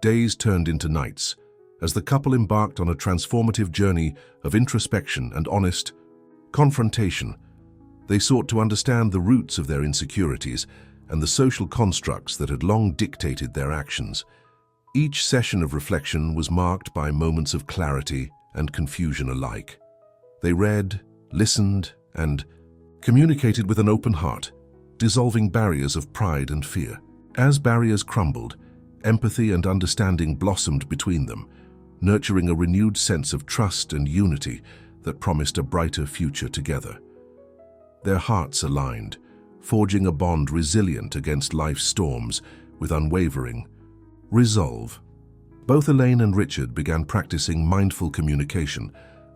Days turned into nights, as the couple embarked on a transformative journey of introspection and honest confrontation. They sought to understand the roots of their insecurities and the social constructs that had long dictated their actions. Each session of reflection was marked by moments of clarity and confusion alike. They read, listened, and communicated with an open heart, dissolving barriers of pride and fear. As barriers crumbled, empathy and understanding blossomed between them, nurturing a renewed sense of trust and unity that promised a brighter future together. Their hearts aligned, forging a bond resilient against life's storms with unwavering resolve. Both Elaine and Richard began practicing mindful communication,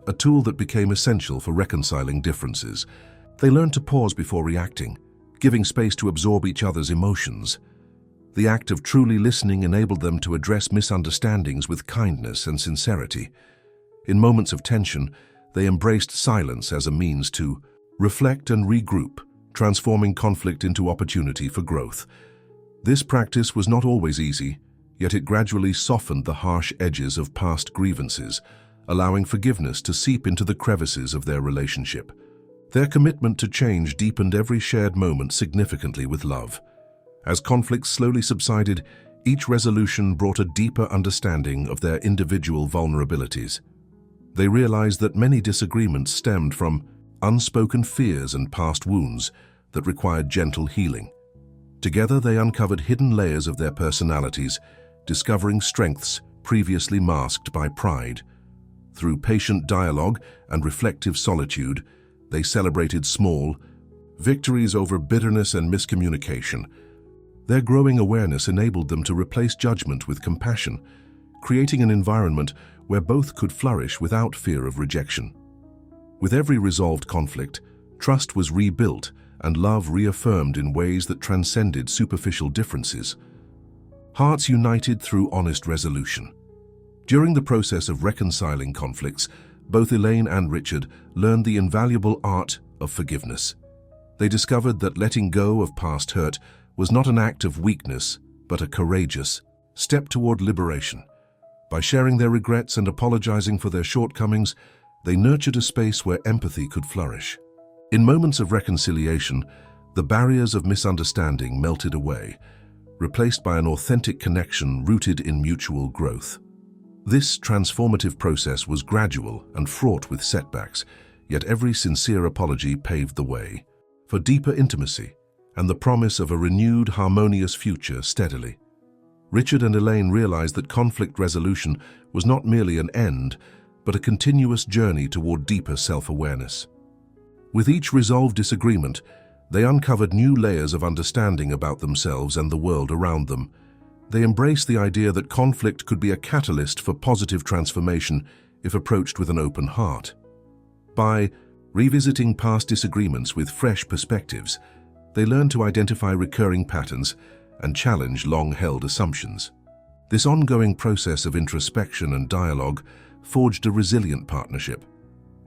a tool that became essential for reconciling differences. They learned to pause before reacting, giving space to absorb each other's emotions. The act of truly listening enabled them to address misunderstandings with kindness and sincerity. In moments of tension, they embraced silence as a means to reflect and regroup, transforming conflict into opportunity for growth. This practice was not always easy, yet it gradually softened the harsh edges of past grievances, allowing forgiveness to seep into the crevices of their relationship. Their commitment to change deepened every shared moment significantly with love. As conflicts slowly subsided, each resolution brought a deeper understanding of their individual vulnerabilities. They realized that many disagreements stemmed from unspoken fears and past wounds that required gentle healing. Together, they uncovered hidden layers of their personalities, discovering strengths previously masked by pride. Through patient dialogue and reflective solitude, they celebrated small victories over bitterness and miscommunication. Their growing awareness enabled them to replace judgment with compassion, creating an environment where both could flourish without fear of rejection. With every resolved conflict, trust was rebuilt and love reaffirmed in ways that transcended superficial differences. Hearts united through honest resolution. During the process of reconciling conflicts, both Elaine and Richard learned the invaluable art of forgiveness. They discovered that letting go of past hurt was not an act of weakness, but a courageous step toward liberation. By sharing their regrets and apologizing for their shortcomings, they nurtured a space where empathy could flourish. In moments of reconciliation, the barriers of misunderstanding melted away, replaced by an authentic connection rooted in mutual growth. This transformative process was gradual and fraught with setbacks, yet every sincere apology paved the way for deeper intimacy and the promise of a renewed, harmonious future steadily. Richard and Elaine realized that conflict resolution was not merely an end, but a continuous journey toward deeper self-awareness. With each resolved disagreement, they uncovered new layers of understanding about themselves and the world around them. They embraced the idea that conflict could be a catalyst for positive transformation if approached with an open heart. By revisiting past disagreements with fresh perspectives, they learned to identify recurring patterns and challenge long-held assumptions. This ongoing process of introspection and dialogue forged a resilient partnership,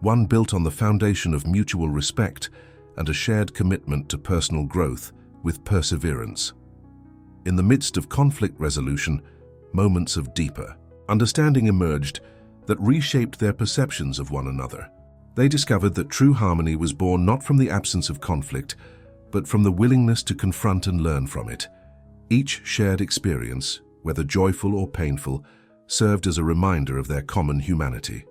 one built on the foundation of mutual respect and a shared commitment to personal growth with perseverance. In the midst of conflict resolution, moments of deeper understanding emerged that reshaped their perceptions of one another. They discovered that true harmony was born not from the absence of conflict, but from the willingness to confront and learn from it. Each shared experience, whether joyful or painful, served as a reminder of their common humanity.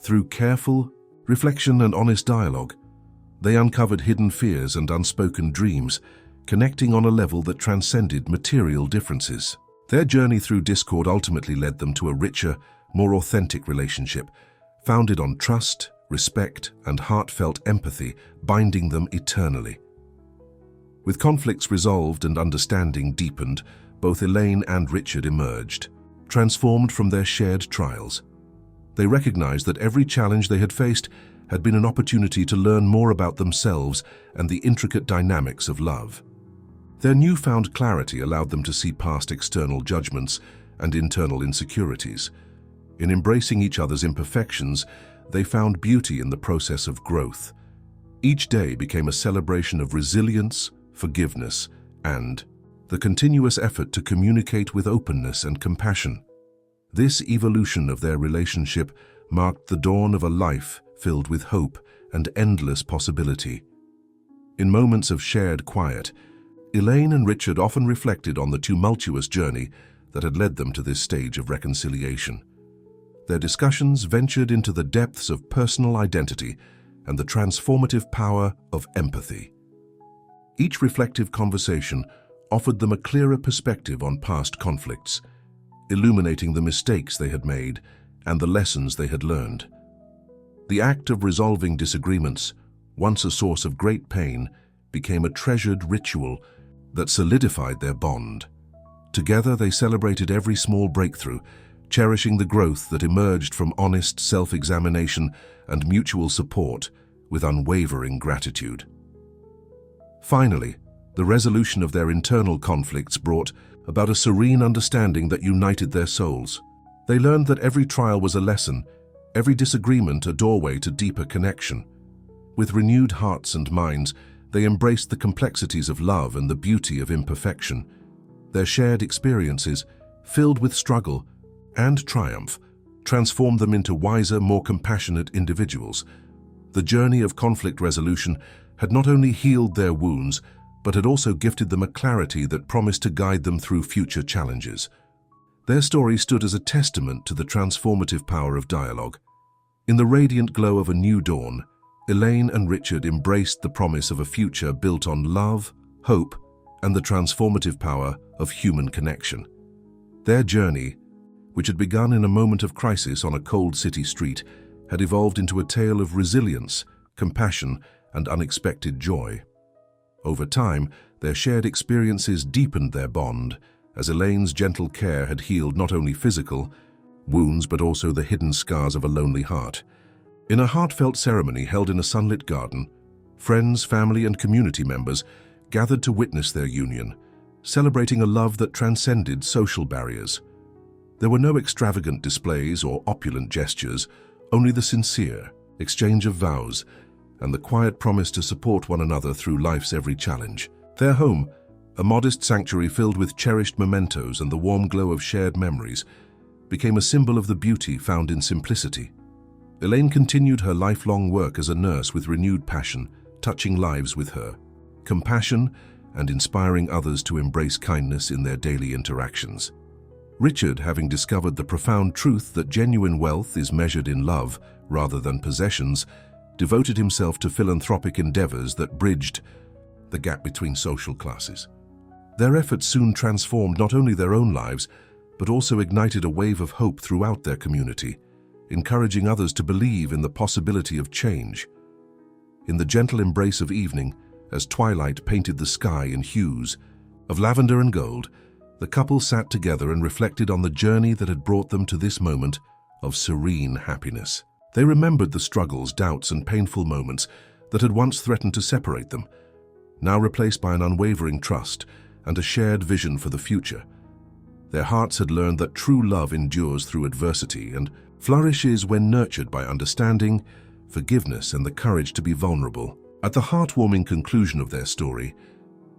Through careful reflection and honest dialogue, they uncovered hidden fears and unspoken dreams, connecting on a level that transcended material differences. Their journey through discord ultimately led them to a richer, more authentic relationship, founded on trust, respect, and heartfelt empathy, binding them eternally. With conflicts resolved and understanding deepened, both Elaine and Richard emerged, transformed from their shared trials. They recognized that every challenge they had faced had been an opportunity to learn more about themselves and the intricate dynamics of love. Their newfound clarity allowed them to see past external judgments and internal insecurities. In embracing each other's imperfections, they found beauty in the process of growth. Each day became a celebration of resilience, forgiveness, and the continuous effort to communicate with openness and compassion. This evolution of their relationship marked the dawn of a life filled with hope and endless possibility. In moments of shared quiet, Elaine and Richard often reflected on the tumultuous journey that had led them to this stage of reconciliation. Their discussions ventured into the depths of personal identity and the transformative power of empathy. Each reflective conversation offered them a clearer perspective on past conflicts, illuminating the mistakes they had made and the lessons they had learned. The act of resolving disagreements, once a source of great pain, became a treasured ritual that solidified their bond. Together they celebrated every small breakthrough, cherishing the growth that emerged from honest self-examination and mutual support with unwavering gratitude. Finally, the resolution of their internal conflicts brought about a serene understanding that united their souls. They learned that every trial was a lesson, every disagreement a doorway to deeper connection. With renewed hearts and minds, they embraced the complexities of love and the beauty of imperfection. Their shared experiences, filled with struggle and triumph, transformed them into wiser, more compassionate individuals. The journey of conflict resolution had not only healed their wounds, but had also gifted them a clarity that promised to guide them through future challenges. Their story stood as a testament to the transformative power of dialogue. In the radiant glow of a new dawn, Elaine and Richard embraced the promise of a future built on love, hope, and the transformative power of human connection. Their journey, which had begun in a moment of crisis on a cold city street, had evolved into a tale of resilience, compassion, and unexpected joy. Over time, their shared experiences deepened their bond, as Elaine's gentle care had healed not only physical wounds but also the hidden scars of a lonely heart. In a heartfelt ceremony held in a sunlit garden, friends, family, and community members gathered to witness their union, celebrating a love that transcended social barriers. There were no extravagant displays or opulent gestures, only the sincere exchange of vows and the quiet promise to support one another through life's every challenge. Their home, a modest sanctuary filled with cherished mementos and the warm glow of shared memories, became a symbol of the beauty found in simplicity. Elaine continued her lifelong work as a nurse with renewed passion, touching lives with her compassion and inspiring others to embrace kindness in their daily interactions. Richard, having discovered the profound truth that genuine wealth is measured in love rather than possessions, devoted himself to philanthropic endeavors that bridged the gap between social classes. Their efforts soon transformed not only their own lives, but also ignited a wave of hope throughout their community, encouraging others to believe in the possibility of change. In the gentle embrace of evening, as twilight painted the sky in hues of lavender and gold, the couple sat together and reflected on the journey that had brought them to this moment of serene happiness. They remembered the struggles, doubts, and painful moments that had once threatened to separate them, now replaced by an unwavering trust and a shared vision for the future. Their hearts had learned that true love endures through adversity and flourishes when nurtured by understanding, forgiveness, and the courage to be vulnerable. At the heartwarming conclusion of their story,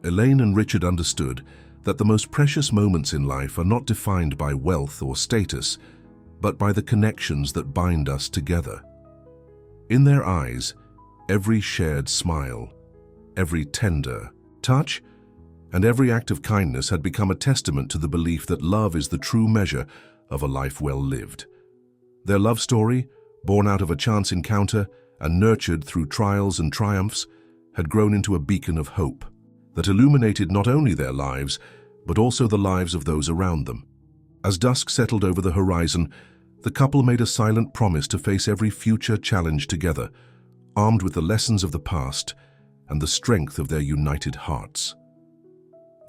Elaine and Richard understood that the most precious moments in life are not defined by wealth or status, but by the connections that bind us together. In their eyes, every shared smile, every tender touch, and every act of kindness had become a testament to the belief that love is the true measure of a life well lived. Their love story, born out of a chance encounter and nurtured through trials and triumphs, had grown into a beacon of hope that illuminated not only their lives, but also the lives of those around them. As dusk settled over the horizon, the couple made a silent promise to face every future challenge together, armed with the lessons of the past and the strength of their united hearts.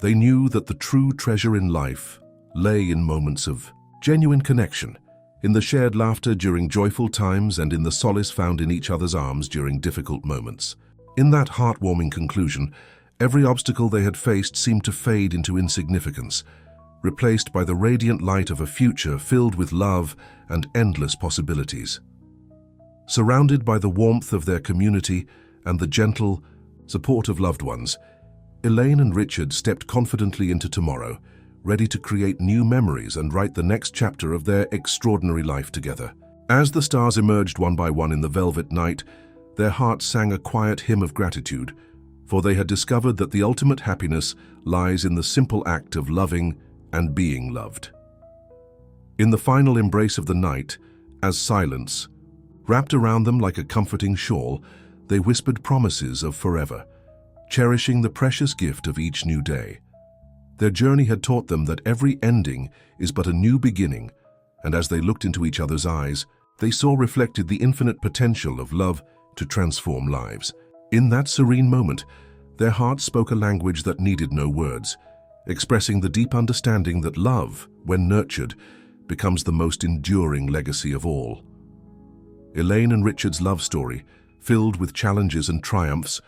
They knew that the true treasure in life lay in moments of genuine connection, in the shared laughter during joyful times and in the solace found in each other's arms during difficult moments. In that heartwarming conclusion, every obstacle they had faced seemed to fade into insignificance, replaced by the radiant light of a future filled with love and endless possibilities. Surrounded by the warmth of their community and the gentle support of loved ones, Elaine and Richard stepped confidently into tomorrow, ready to create new memories and write the next chapter of their extraordinary life together. As the stars emerged one by one in the velvet night, their hearts sang a quiet hymn of gratitude, for they had discovered that the ultimate happiness lies in the simple act of loving and being loved. In the final embrace of the night, as silence wrapped around them like a comforting shawl, they whispered promises of forever, cherishing the precious gift of each new day. Their journey had taught them that every ending is but a new beginning, and as they looked into each other's eyes, they saw reflected the infinite potential of love to transform lives. In that serene moment, their hearts spoke a language that needed no words, expressing the deep understanding that love, when nurtured, becomes the most enduring legacy of all. Elaine and Richard's love story, filled with challenges and triumphs,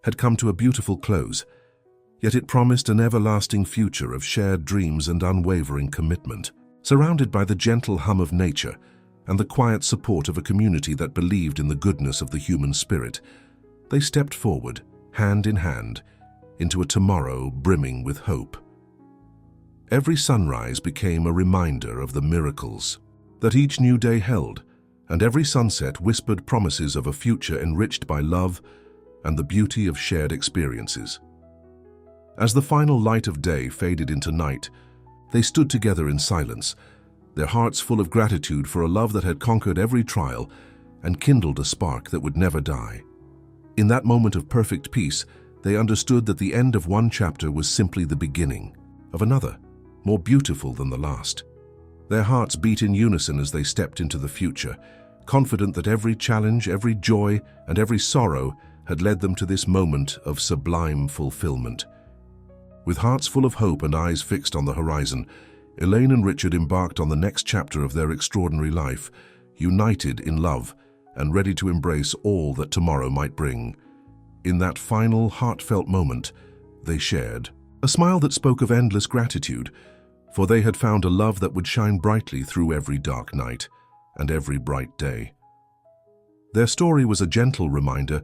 had come to a beautiful close, yet it promised an everlasting future of shared dreams and unwavering commitment. Surrounded by the gentle hum of nature and the quiet support of a community that believed in the goodness of the human spirit, they stepped forward, hand in hand, into a tomorrow brimming with hope. Every sunrise became a reminder of the miracles that each new day held, and every sunset whispered promises of a future enriched by love and the beauty of shared experiences. As the final light of day faded into night, they stood together in silence, their hearts full of gratitude for a love that had conquered every trial and kindled a spark that would never die. In that moment of perfect peace, they understood that the end of one chapter was simply the beginning of another, more beautiful than the last. Their hearts beat in unison as they stepped into the future, confident that every challenge, every joy, and every sorrow had led them to this moment of sublime fulfillment. With hearts full of hope and eyes fixed on the horizon, Elaine and Richard embarked on the next chapter of their extraordinary life, united in love and ready to embrace all that tomorrow might bring. In that final, heartfelt moment, they shared a smile that spoke of endless gratitude, for they had found a love that would shine brightly through every dark night and every bright day. Their story was a gentle reminder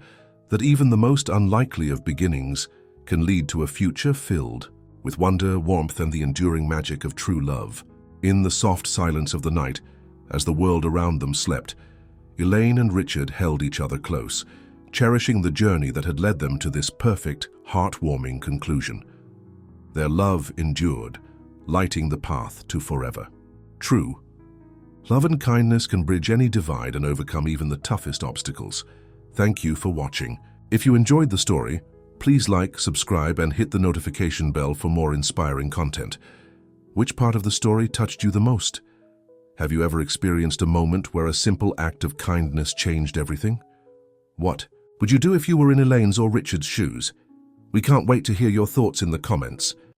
that even the most unlikely of beginnings can lead to a future filled with wonder, warmth, and the enduring magic of true love. In the soft silence of the night, as the world around them slept, Elaine and Richard held each other close, cherishing the journey that had led them to this perfect, heartwarming conclusion. Their love endured, lighting the path to forever. True, love and kindness can bridge any divide and overcome even the toughest obstacles. Thank you for watching. If you enjoyed the story, please like, subscribe, and hit the notification bell for more inspiring content. Which part of the story touched you the most? Have you ever experienced a moment where a simple act of kindness changed everything? What would you do if you were in Elaine's or Richard's shoes? We can't wait to hear your thoughts in the comments.